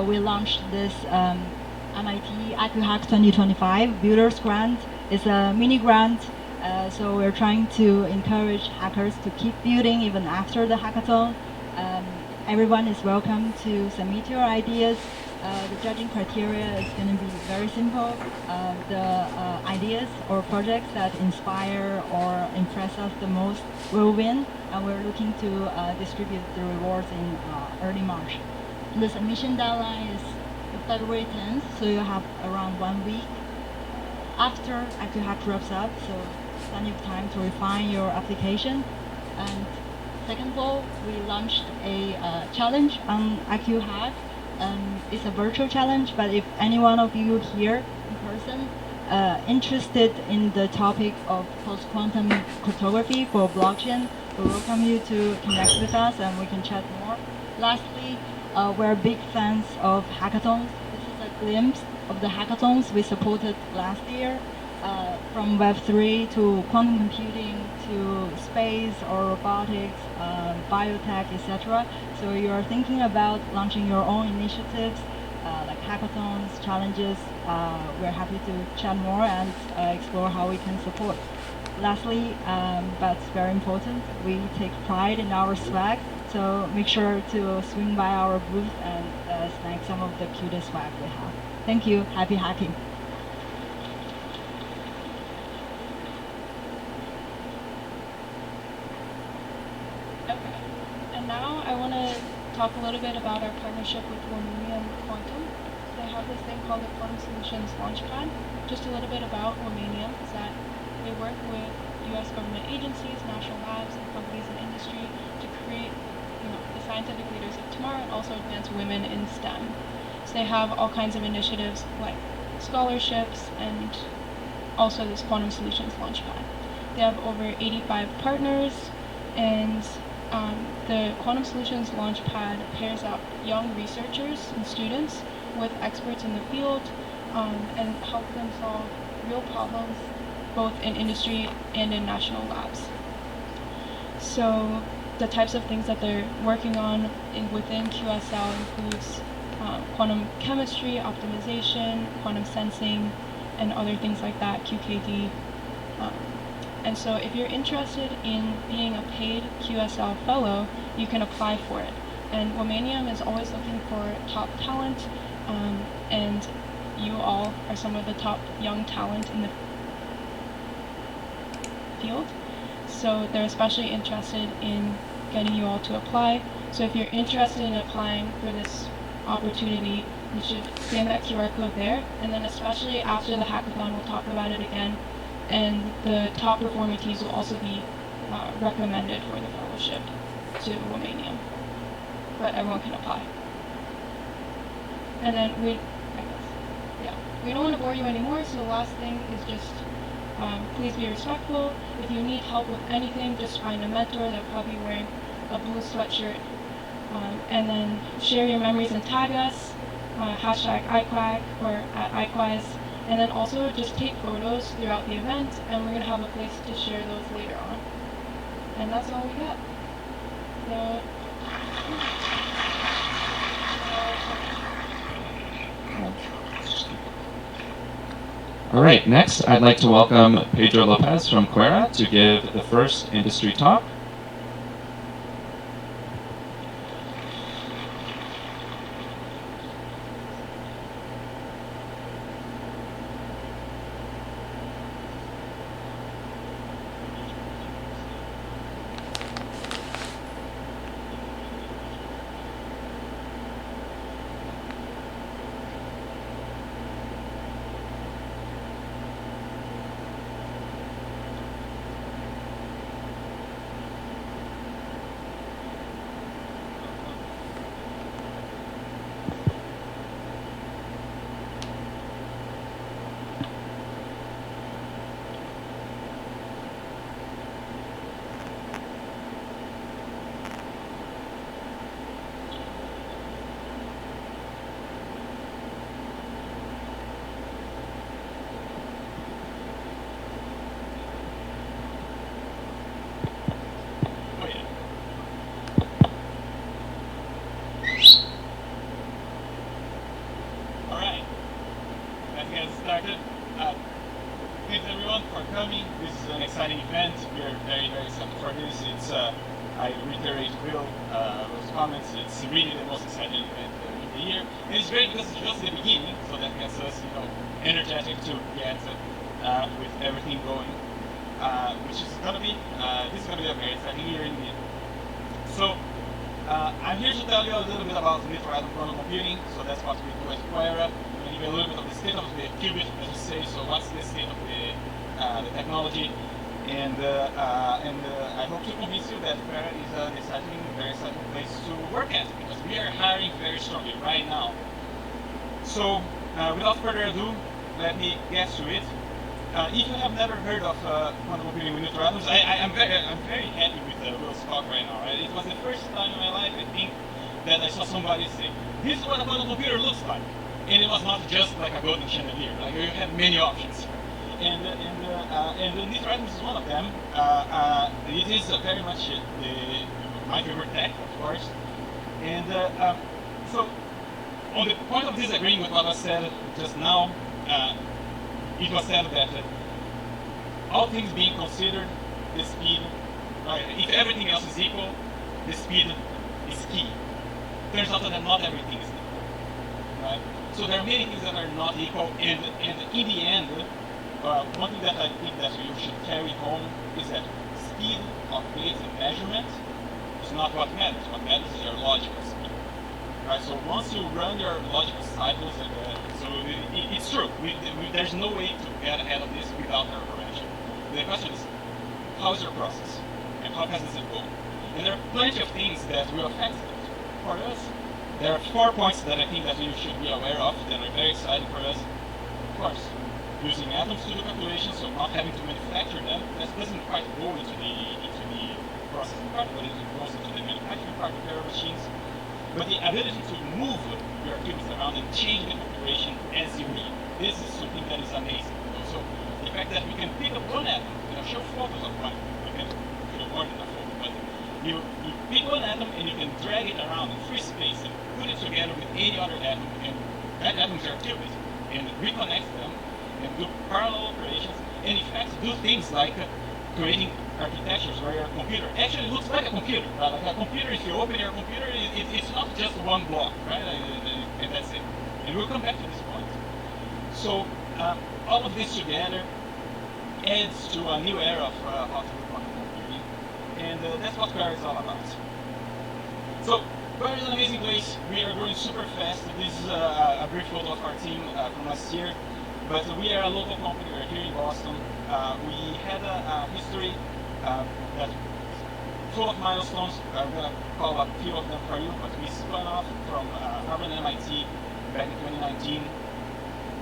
we launched this MIT iQuHACK 2025 Builders Grant. It's a mini grant, so we're trying to encourage hackers to keep building even after the hackathon. Everyone is welcome to submit your ideas The judging criteria is going to be very simple. The ideas or projects that inspire or impress us the most will win, and we're looking to distribute the rewards in early March. The submission deadline is February 10th, so you have around 1 week after iQuHACK wraps up, so plenty of time to refine your application. And second of all, we launched a challenge on iQuHACK. It's a virtual challenge, but if any one of you here in person interested in the topic of post-quantum cryptography for blockchain, we welcome you to connect with us and we can chat more. Lastly, we're big fans of hackathons. This is a glimpse of the hackathons we supported last year, from Web3 to quantum computing to space or robotics, biotech, etc. So you are thinking about launching your own initiatives, like hackathons, challenges. We're happy to chat more and explore how we can support. Lastly, but very important, we take pride in our swag, so make sure to swing by our booth and snag some of the cutest swag we have. Thank you. Happy hacking. Okay, and now I want to talk a little bit about our partnership with Womanium Quantum. They have this thing called the Quantum Solutions Launchpad. Just a little bit about Womanium is that they work with U.S. government agencies, national labs, and companies in industry to create, the scientific leaders of tomorrow and also advance women in STEM. So they have all kinds of initiatives like scholarships and also this Quantum Solutions Launchpad. They have over 85 partners, and the Quantum Solutions Launchpad pairs up young researchers and students with experts in the field and help them solve real problems both in industry and in national labs. So the types of things that they're working on within QSL includes quantum chemistry, optimization, quantum sensing, and other things like that, QKD. And so if you're interested in being a paid QSL fellow, you can apply for it. And Womanium is always looking for top talent, and you all are some of the top young talent in the field. So they're especially interested in getting you all to apply. So if you're interested in applying for this opportunity, you should scan that QR code there, and then especially after the hackathon, we'll talk about it again. And the top performances will also be recommended for the fellowship to Womanium. But everyone can apply. And then we don't want to bore you anymore, so the last thing is just please be respectful. If you need help with anything, just find a mentor. They're probably wearing a blue sweatshirt. And then share your memories and tag us, hashtag iQuHACK or at iQuHACK. And then also just take photos throughout the event, and we're going to have a place to share those later on. And that's all we got. So, All right, next I'd like to welcome Pedro Lopez from iQuHACK to give the first industry talk. Thanks everyone for coming. This is an exciting event. We are very, very excited for this. I reiterate Will's comments. It's really the most exciting event that we the year. And it's great because it's just the beginning, so that gets us, energetic to get with everything going, which is gonna be this is gonna be a very exciting year indeed. So I'm here to tell you a little bit about neutral atom quantum computing. So that's what we do at iQuHACK. I'm gonna give you a little bit of the state of the qubit, as you say. So what's the state of the technology? And I hope to convince you that iQuHACK is an exciting, very exciting place to work at, because we are hiring very strongly right now. So without further ado, let me get to it. If you have never heard of quantum computing with neutral atoms, I'm very happy with Will's talk right now. Right? It was the first time in my life, I think, that I saw somebody say, "This is what a quantum computer looks like," and it was not just like a golden chandelier. Like, you had many options, and the neutral atoms is one of them. It is very much my favorite tech, of course, and so on the point of disagreeing with what I said just now. It was said that all things being considered, the speed, if everything else is equal, the speed is key. Turns out that not everything is equal, right? So there are many things that are not equal, and in the end, one thing that I think that you should carry home is that speed of gates and measurement is not what matters. What matters is your logical speed. Right, so once you run your logical cycles, so it's true. There's no way to get ahead of this without error correction. The question is, how is your process, and how fast does it go? And there are plenty of things that will affect it. For us, there are 4 points that I think that you should be aware of that are very exciting for us. Of course, using atoms to do calculations, so not having to manufacture them. That doesn't quite go into the processing part, but it goes into the manufacturing part of error machines. But the ability to move your qubits around and change the configuration as you need. This is something that is amazing. So the fact that we can pick up one atom, show photos of one, you can show more than a photo, but you pick one atom and you can drag it around in free space and put it together with any other atom, and that atom's your qubit, and reconnect them and do parallel operations, and in fact do things like creating architectures where your computer actually looks like a computer. Right? Like a computer, if you open your computer, it's not just one block, right? And that's it. And we'll come back to this point. So all of this together adds to a new era of how to do quantum computing, and that's what iQuHACK is all about. So iQuHACK is an amazing place. We are growing super fast. This is a brief photo of our team from last year. But we are a local company. We're here in Boston. We had a history that's full of milestones. I'm going to call a few of them for you, but we spun off from Harvard and MIT back in 2019.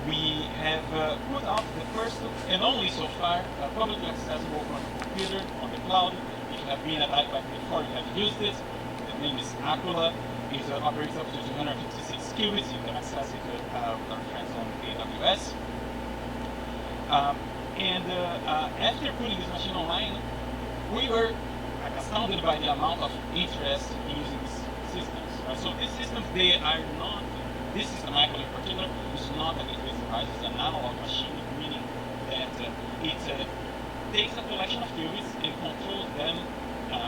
We have put out the first and only so far publicly accessible quantum computer on the cloud. If you have been at iQuHACK before, you have used it. The name is iQuHACK. It operates up to 256 qubits. You can access it with our friends on AWS. After putting this machine online, we were astounded by the amount of interest in using these systems. Right? So these systems, they are not, this system iQuHACK in particular, is not a gate-based device, it's an analog machine, meaning that it takes a collection of qubits and controls them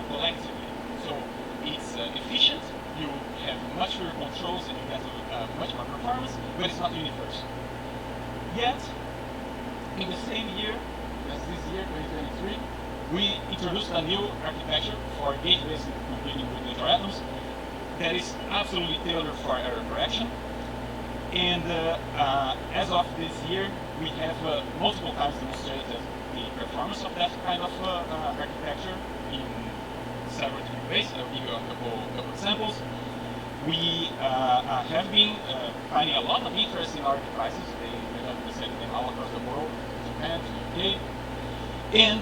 collectively. So it's efficient, you have much fewer controls and you get much more performance, but it's not universal. Yet, in the same year, as this year, 2023, we introduced a new architecture for gate-based computing with neutral atoms that is absolutely tailored for error correction. And as of this year, we have multiple times demonstrated the performance of that kind of architecture in several different ways. I'll give you a couple examples. We have been finding a lot of interest in our devices. They have been sending them all across the world, Japan, to the UK. And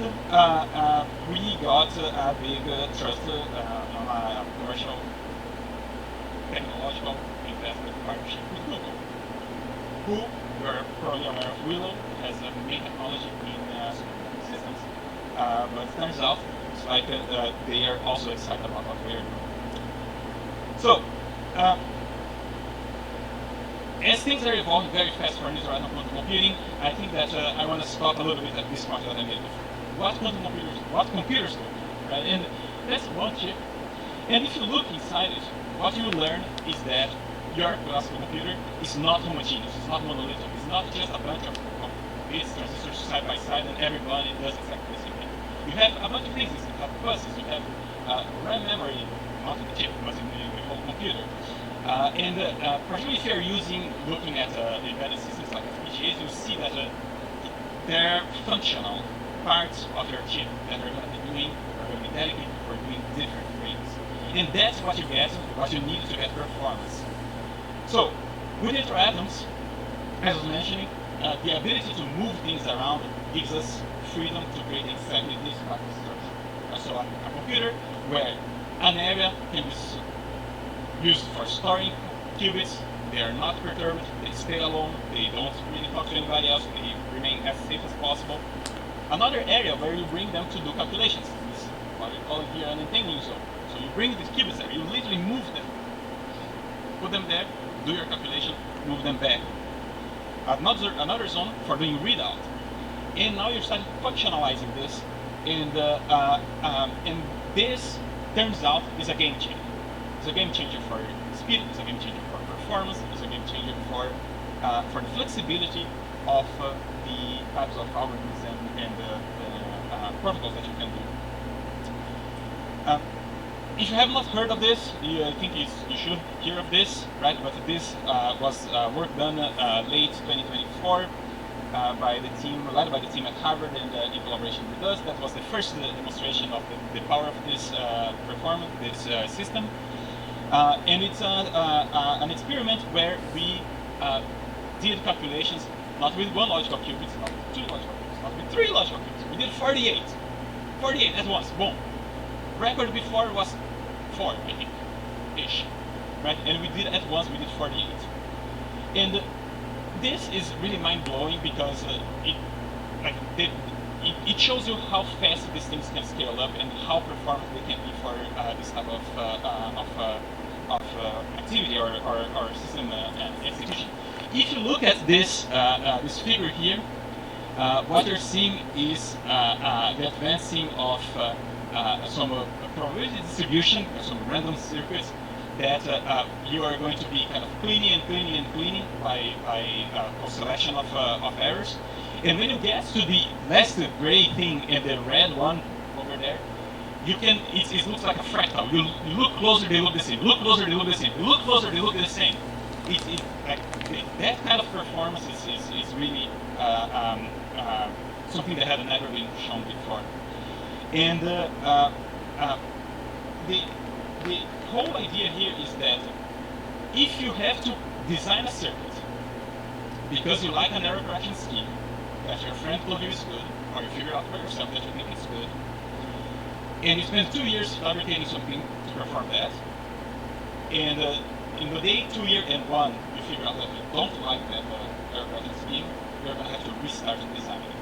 we got a big trust on a commercial technological investment partnership with Google, who, you're probably aware of, Willow has a main technology in systems. But it turns out it's like they are also excited about what we are doing. So, as things are evolving very fast for neutral atom quantum computing, I think that I want to stop a little bit at this point that I made before. What computers do, right? And that's one chip. And if you look inside it, what you learn is that your classical computer is not homogeneous, it's not monolithic, it's not just a bunch of bits, transistors side by side and everybody does exactly the same thing. You have a bunch of things, you have buses, you have RAM memory, not in the chip, but in the whole computer. Particularly if you're looking at embedded systems like FPGAs, you see that they're functional parts of your chip that are going to be dedicated for doing different things. And that's what you get, what you need to get performance. So, with interatoms, as I was mentioning, the ability to move things around gives us freedom to create exactly this type of structure. So a computer where an area can be used for storing qubits, they are not perturbed, they stay alone, they don't really talk to anybody else, they remain as safe as possible. Another area where you bring them to do calculations is what we call here an entangling zone. So you bring these qubits there, you literally move them, put them there, do your calculation, move them back. Another zone for doing readout. And now you're starting functionalizing this, and this turns out is a game changer. It's a game changer for speed, it's a game changer for performance, it's a game changer for the flexibility of the types of algorithms and protocols that you can do. If you have not heard of this, I think you should hear of this, right? But this was work done late 2024 by the team, led by the team at Harvard and in collaboration with us. That was the first demonstration of the power of this performance, this system. And it's an experiment where we did calculations not with one logical qubit, not with two logical qubits, not with three logical qubits. We did 48. 48 at once, boom. Record before was 4, I think, ish, right? And we did at once, we did 48. And this is really mind-blowing because it shows you how fast these things can scale up and how performant they can be for this type of activity or system execution. If you look at this this figure here, what you're seeing is the advancing of some probability distribution, some random circuits that you are going to be kind of cleaning by selection of errors. And when you get to the last gray thing and the red one over there, you can, it looks like a fractal. You look closer, they look the same. Look closer, they look the same. You look closer, they look the same. Like that kind of performance is really something that had never been shown before. And the whole idea here is that if you have to design a circuit because you like an error correction scheme that your friend told you is good, or you figure out by yourself that you think it's good, and you spend 2 years fabricating something to perform that, and in the day 2 year and 1 you figure out that you don't like that error correction scheme, you're going to have to restart and design it.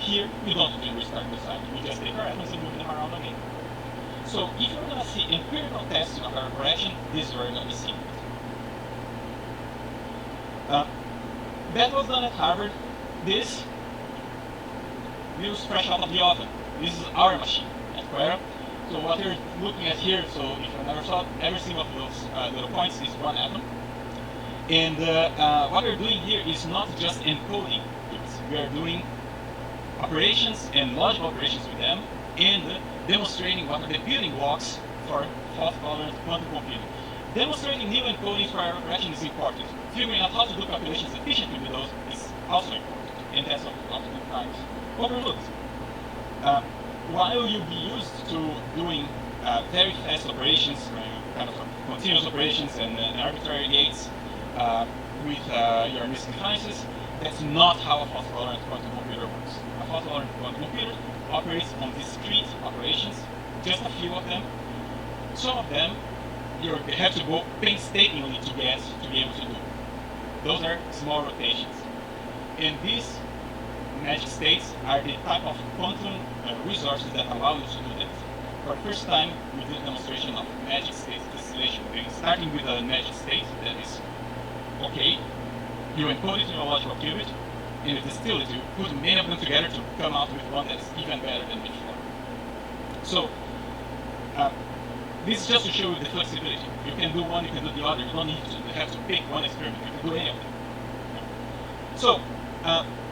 Here, you don't do restart and design, you just take our atoms and move them around again. So if you're going to see empirical testing of error correction, this is where you're going to be seeing it. That was done at Harvard. This is fresh out of the oven. This is our machine at iQuHACK. So what you're looking at here, so if you never saw every single of those little points is one atom. And what we're doing here is not just encoding qubits. We are doing operations and logical operations with them and demonstrating what are the building blocks for fault-tolerant quantum computing. Demonstrating new encodings for error correction is important. Figuring out how to do calculations efficiently with those is also important. And that's oftentimes overlooked. While you'll be used to doing very fast operations, kind of continuous operations and arbitrary gates with your missing devices, that's not how a fault-tolerant quantum computer works. A fault-tolerant quantum computer operates on discrete operations, just a few of them. Some of them you have to go painstakingly to be able to do. Those are small rotations. And these magic states are the type of quantum resources that allow you to do that. For the first time, we did a demonstration of magic state distillation. Starting with a magic state that is okay, you encode it in a logical qubit, and you distill it, you put many of them together to come out with one that's even better than before. So, this is just to show you the flexibility. You can do one, you can do the other. You don't need to have to pick one experiment. You can do any of them. So,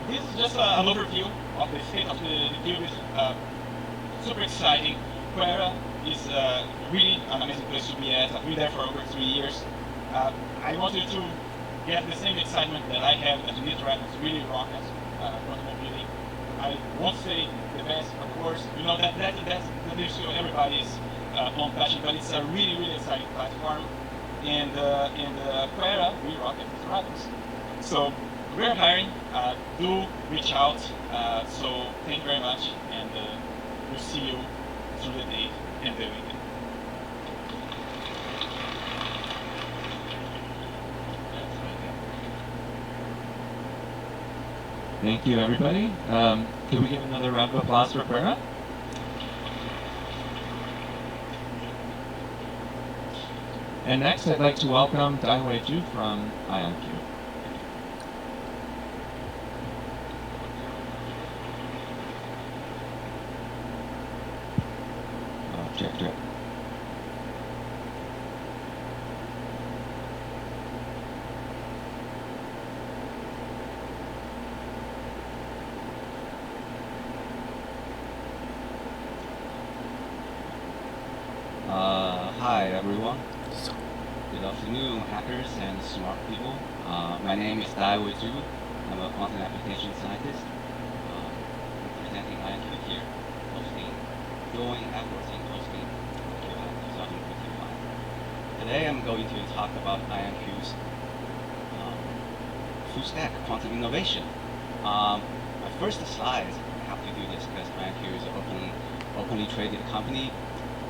this is just an overview of the state of the qubit. Super exciting. iQuHACK is really an amazing place to be at. I've been there for over 3 years. I want you to get the same excitement that I have that this rap is really rocket quantum computing. I won't say the best, of course. You know that's everybody's own passion, but it's a really, really exciting platform. And iQuHACK, we rock it with rappers. So we're hiring. Do reach out. So thank you very much, and we'll see you through the day and the weekend. Thank you, everybody. Can we give another round of applause for iQuHACK? And next, I'd like to welcome Daihui Zhu from iQuHACK. Check. Hi everyone. Good afternoon, hackers and smart people. My name is Daihui Zhu. I'm a quantum application scientist. I'm presenting iQuHACK here, joint efforts in hosting iQuHACK 2025. Today I'm going to talk about iQ's full stack quantum innovation. My first slide, I have to do this because iQ is an openly traded company.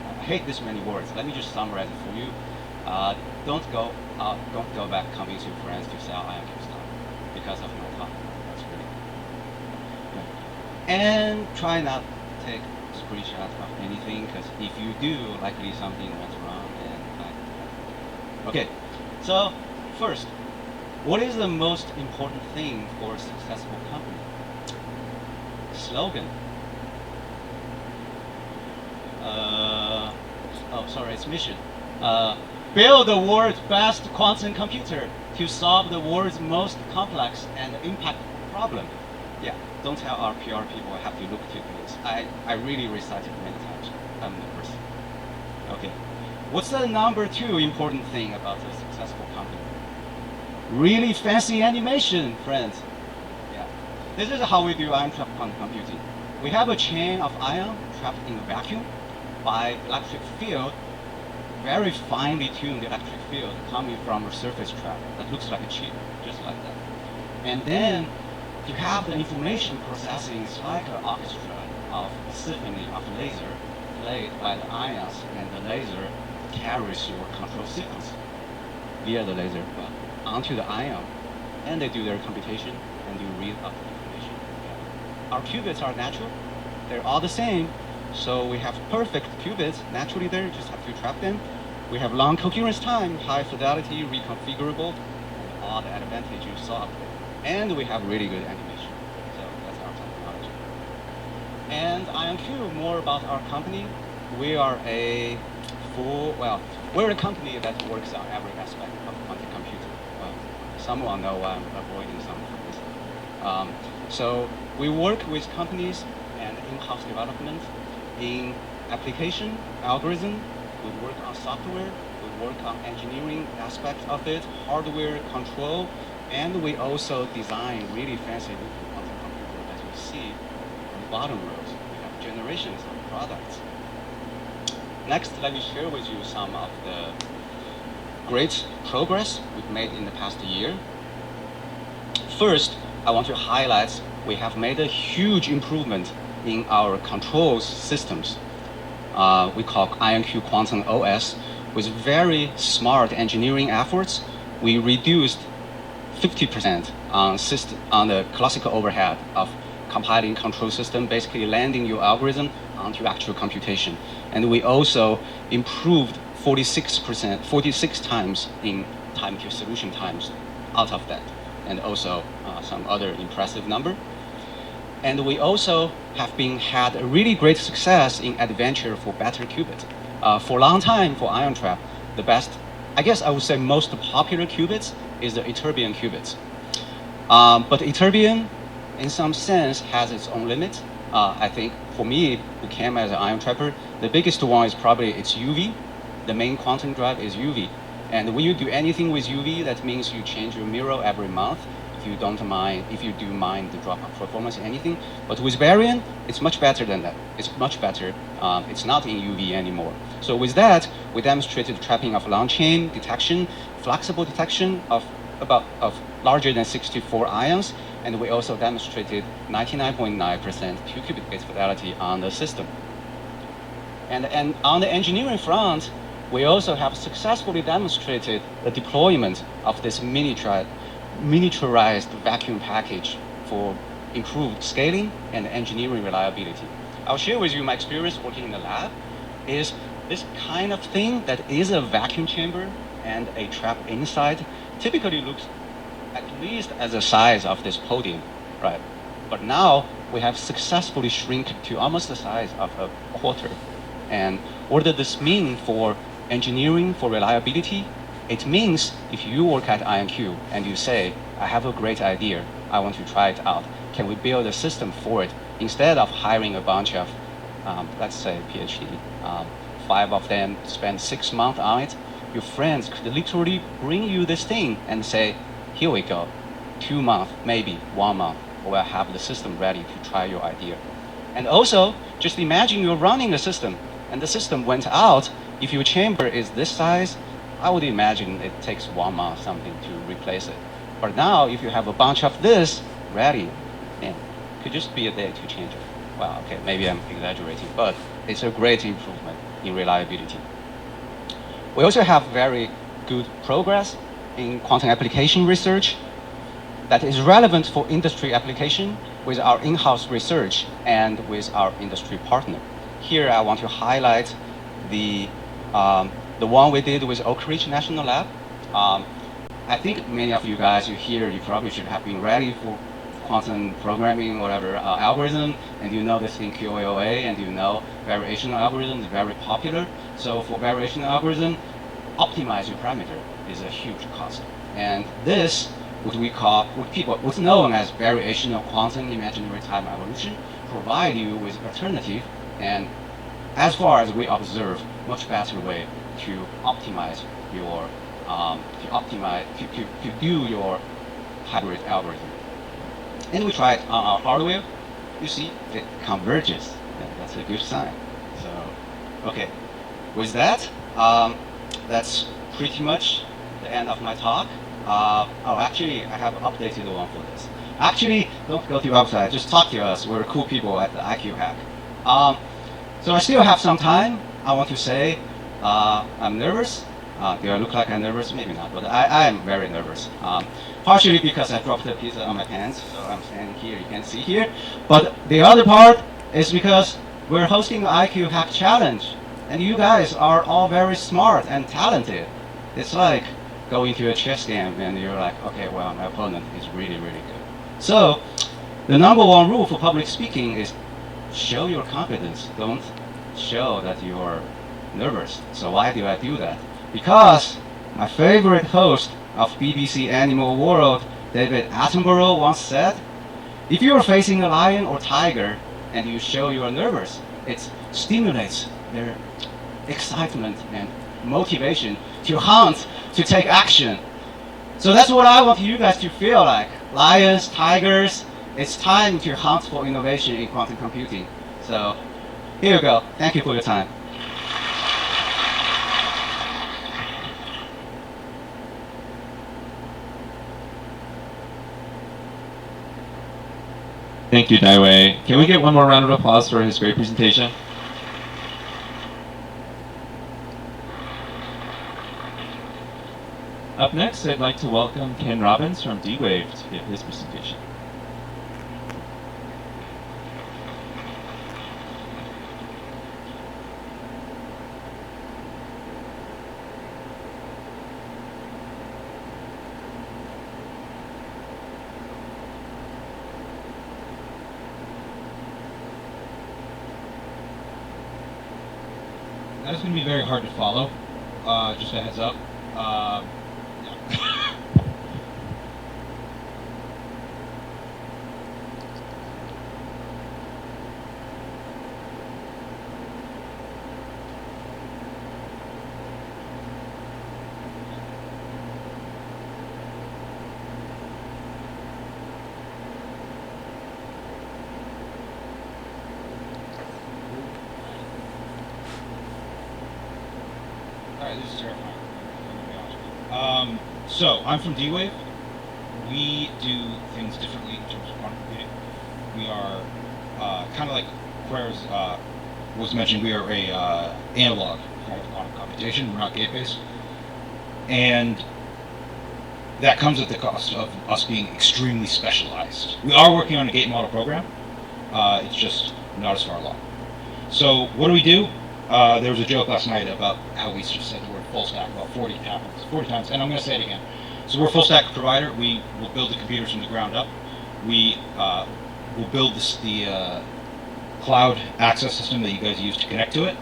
I hate this many words. Let me just summarize it for you. Don't go back convincing friends to sell iQ stock because of my talk. That's really good. And try not to take screenshots of anything, because if you do, likely something went wrong. Okay. So first, what is the most important thing for a successful company? Slogan. It's mission. Build the world's best quantum computer to solve the world's most complex and impactful problem. Yeah, don't tell our PR people I have to look to this. I really recited many times. I'm the person. Okay. What's the number 2 important thing about a successful company? Really fancy animation, friends. Yeah. This is how we do ion trap quantum computing. We have a chain of ion trapped in a vacuum by electric field, very finely tuned electric field coming from a surface trap that looks like a chip, just like that. And then you have the information processing. It's like an orchestra of a symphony of laser played by the ions, and the laser carries your control sequence via the laser onto the ion, and they do their computation, and you read up the information. Our qubits are natural. They're all the same. So we have perfect qubits naturally there, you just have to trap them. We have long coherence time, high fidelity, reconfigurable, and all the advantages you saw up there. And we have really good animation. So that's our technology. And iQ, more about our company. We are we're a company that works on every aspect of quantum computing. Some will know why I'm avoiding some of this. So we work with companies and in-house development in application, algorithm. We work on software. We work on engineering aspects of it, hardware control, and we also design really fancy looking quantum computers, as you see on the bottom rows. We have generations of products. Next, let me share with you some of the great progress we've made in the past year. First, I want to highlight we have made a huge improvement in our control systems. We call iQuHACK Quantum OS. With very smart engineering efforts, we reduced 50% on the classical overhead of compiling control system, basically landing your algorithm onto actual computation. And we also improved 46 times in time to solution times out of that, and also some other impressive number. And we also have had a really great success in adventure for better qubit. For a long time, for ion trap, the best, I guess I would say most popular qubits is the ytterbium qubits. But ytterbium, in some sense, has its own limit. I think for me, who came as an ion trapper, the biggest one is probably its UV. The main quantum drive is UV. And when you do anything with UV, that means you change your mirror every month. If you do mind the drop of performance, anything. But with baryon, it's much better than that. It's much better. It's not in UV anymore. So with that, we demonstrated trapping of long chain detection, flexible detection of larger than 64 ions, and we also demonstrated 99.9% 2-qubit bit fidelity on the system. And on the engineering front, we also have successfully demonstrated the deployment of this miniaturized vacuum package for improved scaling and engineering reliability. I'll share with you my experience working in the lab. Is this kind of thing that is a vacuum chamber and a trap inside typically looks at least as the size of this podium, right? But now we have successfully shrunk to almost the size of a quarter. And what does this mean for engineering, for reliability? It means if you work at IonQ and you say, I have a great idea, I want to try it out, can we build a system for it? Instead of hiring a bunch of, let's say, PhD, 5 of them spend 6 months on it, your friends could literally bring you this thing and say, here we go, 2 months, maybe 1 month, we'll have the system ready to try your idea. And also, just imagine you're running a system and the system went out. If your chamber is this size, I would imagine it takes 1 month something to replace it. But now, if you have a bunch of this ready, it could just be a day to change it. Well, okay, maybe I'm exaggerating, but it's a great improvement in reliability. We also have very good progress in quantum application research that is relevant for industry application with our in-house research and with our industry partner. Here, I want to highlight the one we did with Oak Ridge National Lab. I think many of you guys, you probably should have been ready for quantum programming, whatever algorithm, and you know this thing QAOA, and you know variational algorithm is very popular. So for variational algorithm, optimize your parameter is a huge cost. And this, what's known as variational quantum imaginary time evolution, provide you with alternative and, as far as we observe, much better way to optimize your to do your hybrid algorithm. And we tried on our hardware. You see, it converges. And that's a good sign. So, okay, with that, that's pretty much the end of my talk. Actually, I have an updated one for this. Actually, don't go to the website. Just talk to us. We're cool people at the iQuHACK. So I still have some time. I want to say I'm nervous. Do I look like I'm nervous? Maybe not, but I am very nervous. Partially because I dropped the pizza on my pants, so I'm standing here. You can see here. But the other part is because we're hosting the iQHACK Challenge, and you guys are all very smart and talented. It's like going to a chess game, and you're like, okay, well, my opponent is really, really good. So the #1 rule for public speaking is show your confidence. Don't show that you're nervous. So why do I do that? Because my favorite host of BBC Animal World, David Attenborough, once said, if you're facing a lion or tiger and you show you're nervous, it stimulates their excitement and motivation to hunt, to take action. So that's what I want you guys to feel like. Lions, tigers, it's time to hunt for innovation in quantum computing. So here you go. Thank you for your time. Thank you, Daiwei. Can we get one more round of applause for his great presentation? Up next, I'd like to welcome Ken Robbins from D-Wave to give his presentation. That's going to be very hard to follow. Just a heads up. Yeah. Alright, this is terrifying. I'm gonna be honest with you. So, I'm from D-Wave. We do things differently in terms of quantum computing. We are kind of like Claire's was mentioned, we are a analog form of quantum computation. We're not gate-based. And that comes at the cost of us being extremely specialized. We are working on a gate model program. It's just not as far along. So what do? There was a joke last night about how we just said the word full stack about 40 times, and I'm going to say it again. So we're a full stack provider. We will build the computers from the ground up. We will build the cloud access system that you guys use to connect to it.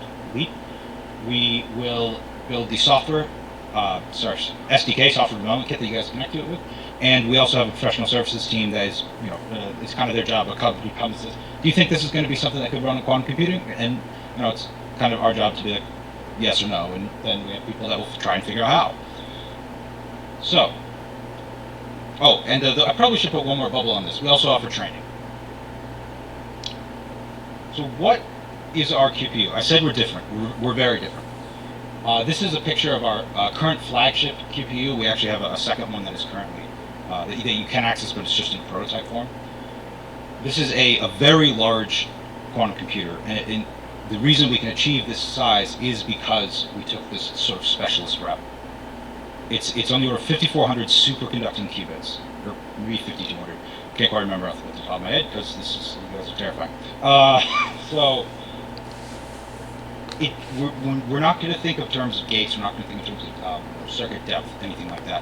We will build the software, SDK, software development kit that you guys connect to it with. And we also have a professional services team that is, it's kind of their job. A company comes and says, "Do you think this is going to be something that could run on quantum computing?" And it's kind of our job to be like, yes or no, and then we have people that will try and figure out how. So, and I probably should put one more bubble on this. We also offer training. So what is our QPU? I said we're different. We're very different. This is a picture of our current flagship QPU. We actually have a second one that is currently, that you can access, but it's just in prototype form. This is a very large quantum computer, and the reason we can achieve this size is because we took this sort of specialist route. It's on the order of 5,400 superconducting qubits, or maybe 5,200. Can't quite remember off the top of my head because you guys are terrifying. So we're not going to think of terms of gates. We're not going to think in terms of circuit depth, anything like that.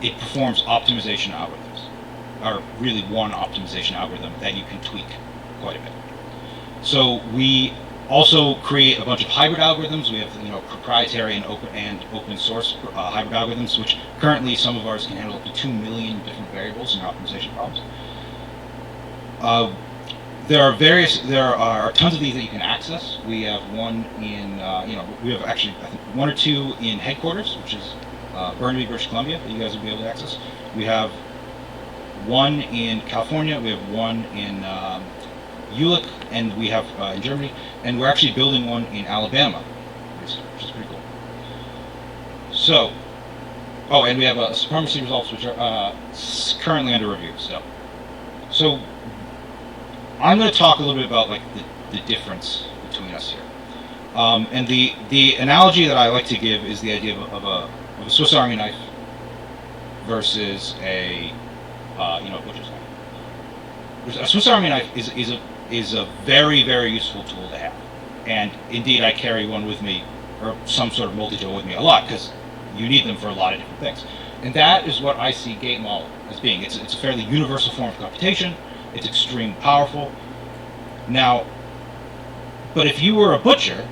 It performs optimization algorithms, or really one optimization algorithm that you can tweak quite a bit. So we also create a bunch of hybrid algorithms. We have proprietary and open source hybrid algorithms, which currently some of ours can handle up to 2 million different variables in optimization problems. There are tons of these that you can access. We have one in we have actually I think 1 or 2 in headquarters, which is Burnaby, British Columbia, that you guys will be able to access. We have one in California. We have one in Jülich, and we have in Germany, and we're actually building one in Alabama, which is pretty cool. So, and we have supremacy results, which are currently under review. So I'm going to talk a little bit about like the difference between us here, and the analogy that I like to give is the idea of a Swiss Army knife versus a butcher's knife. A Swiss Army knife is a very, very useful tool to have. And indeed, I carry one with me, or some sort of multi-tool with me a lot, because you need them for a lot of different things. And that is what I see gate model as being. It's a fairly universal form of computation. It's extremely powerful. Now, but if you were a butcher,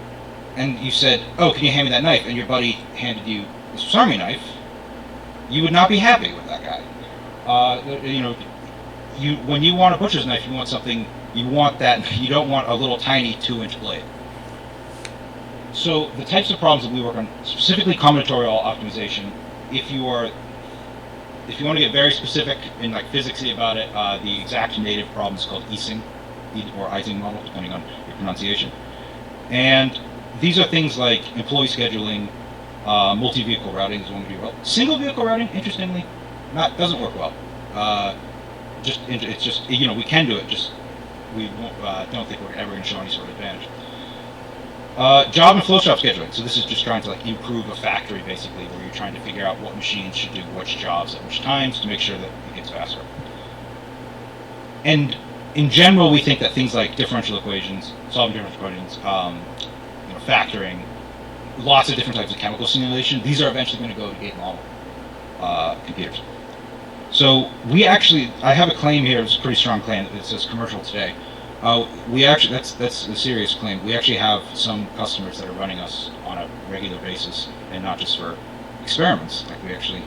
and you said, "Oh, can you hand me that knife?" and your buddy handed you a Swiss Army knife, you would not be happy with that guy. When you want a butcher's knife, you want something. You want that. You don't want a little tiny 2-inch blade. So the types of problems that we work on, specifically combinatorial optimization, if you want to get very specific and like physicsy about it, the exact native problem is called Ising, or Ising model, depending on your pronunciation. And these are things like employee scheduling, multi-vehicle routing is one we do well. Single vehicle routing, interestingly, doesn't work well. It's just we can do it. Just we don't think we're ever going to show any sort of advantage. Job and flow shop scheduling. So this is just trying to like improve a factory, basically, where you're trying to figure out what machines should do which jobs at which times to make sure that it gets faster. And in general, we think that things like differential equations, solving differential equations, factoring, lots of different types of chemical simulation, these are eventually going to go to gate model computers. So I have a claim here, it's a pretty strong claim, that says commercial today. We actually, that's a serious claim. We actually have some customers that are running us on a regular basis, and not just for experiments. Like, we actually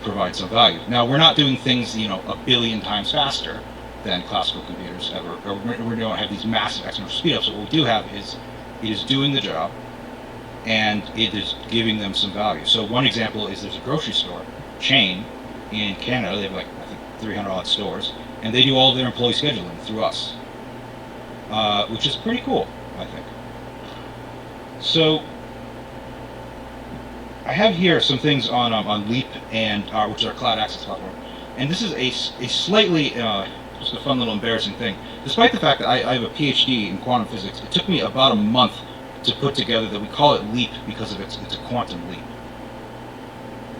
provide some value. Now, we're not doing things, you know, a billion times faster than classical computers ever, or we don't have these massive exponential speedups. But what we do have is, it is doing the job, and it is giving them some value. So one example is, there's a grocery store chain in Canada. They have, like, I think 300 odd stores, and they do all of their employee scheduling through us, which is pretty cool, I think. So I have here some things on Leap, and which is our cloud access platform, and this is a slightly just a fun little embarrassing thing. Despite the fact that I have a PhD in quantum physics, it took me about a month to put together that we call it Leap because of it's a quantum leap.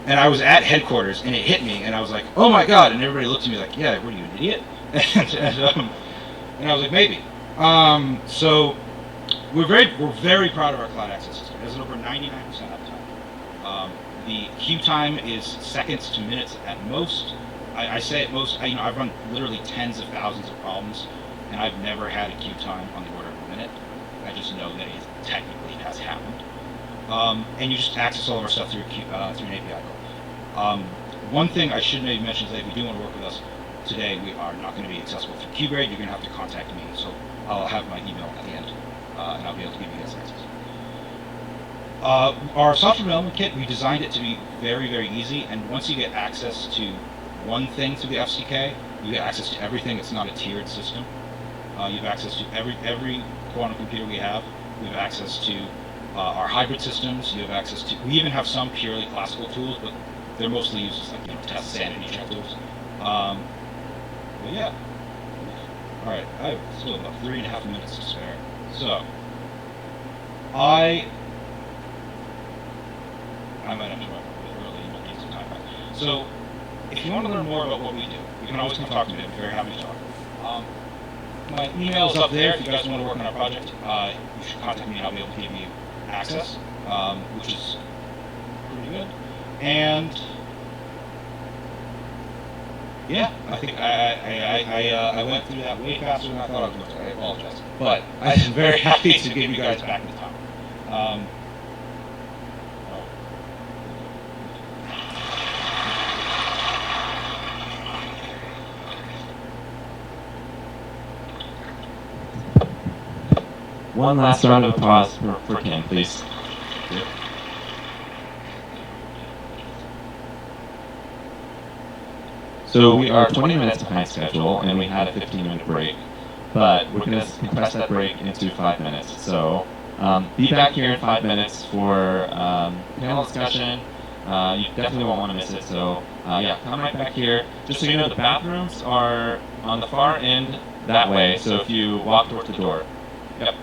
And I was at headquarters, and it hit me, and I was like, "Oh my god!" And everybody looked at me like, "Yeah, what are you, an idiot?" and I was like, "Maybe." So we're very proud of our cloud access system. It has an over 99% uptime. The queue time is seconds to minutes at most. I say at most. I've run literally tens of thousands of problems, and I've never had a queue time on the order of a minute. I just know that it technically has happened. And you just access all of our stuff through an API call. One thing I should maybe mention is that if you do want to work with us today, we are not going to be accessible through QGrade. You're going to have to contact me, so I'll have my email at the end, and I'll be able to give you guys access. Our software development kit, we designed it to be very, very easy, and once you get access to one thing through the FCK, you get access to everything. It's not a tiered system. You have access to every quantum computer we have. We have access to our hybrid systems. You have access to, we even have some purely classical tools, but they're mostly used as, like, you know, test sanity check tools. But yeah. All right, I have still about 3.5 minutes to spare. So, I might have to run a bit early and need some time back. So, if you want to learn more about what we do, you can always come talk to me. I'm very happy to talk. My email is up there. If you guys want to work on our project, you should contact me and I'll be able to give you access, which is pretty good. And yeah, I think I went through that way faster than I thought I was going to. I apologize, but I'm very happy to give you guys back the time. One last round of applause for Ken, please. So we are 20 minutes behind schedule, and we had a 15-minute break, but we're going to compress that break into 5 minutes. So be back here in 5 minutes for panel discussion. You definitely won't want to miss it. So yeah, come right back here. Just so you know, the bathrooms are on the far end that way. So if you walk towards the door. Yep.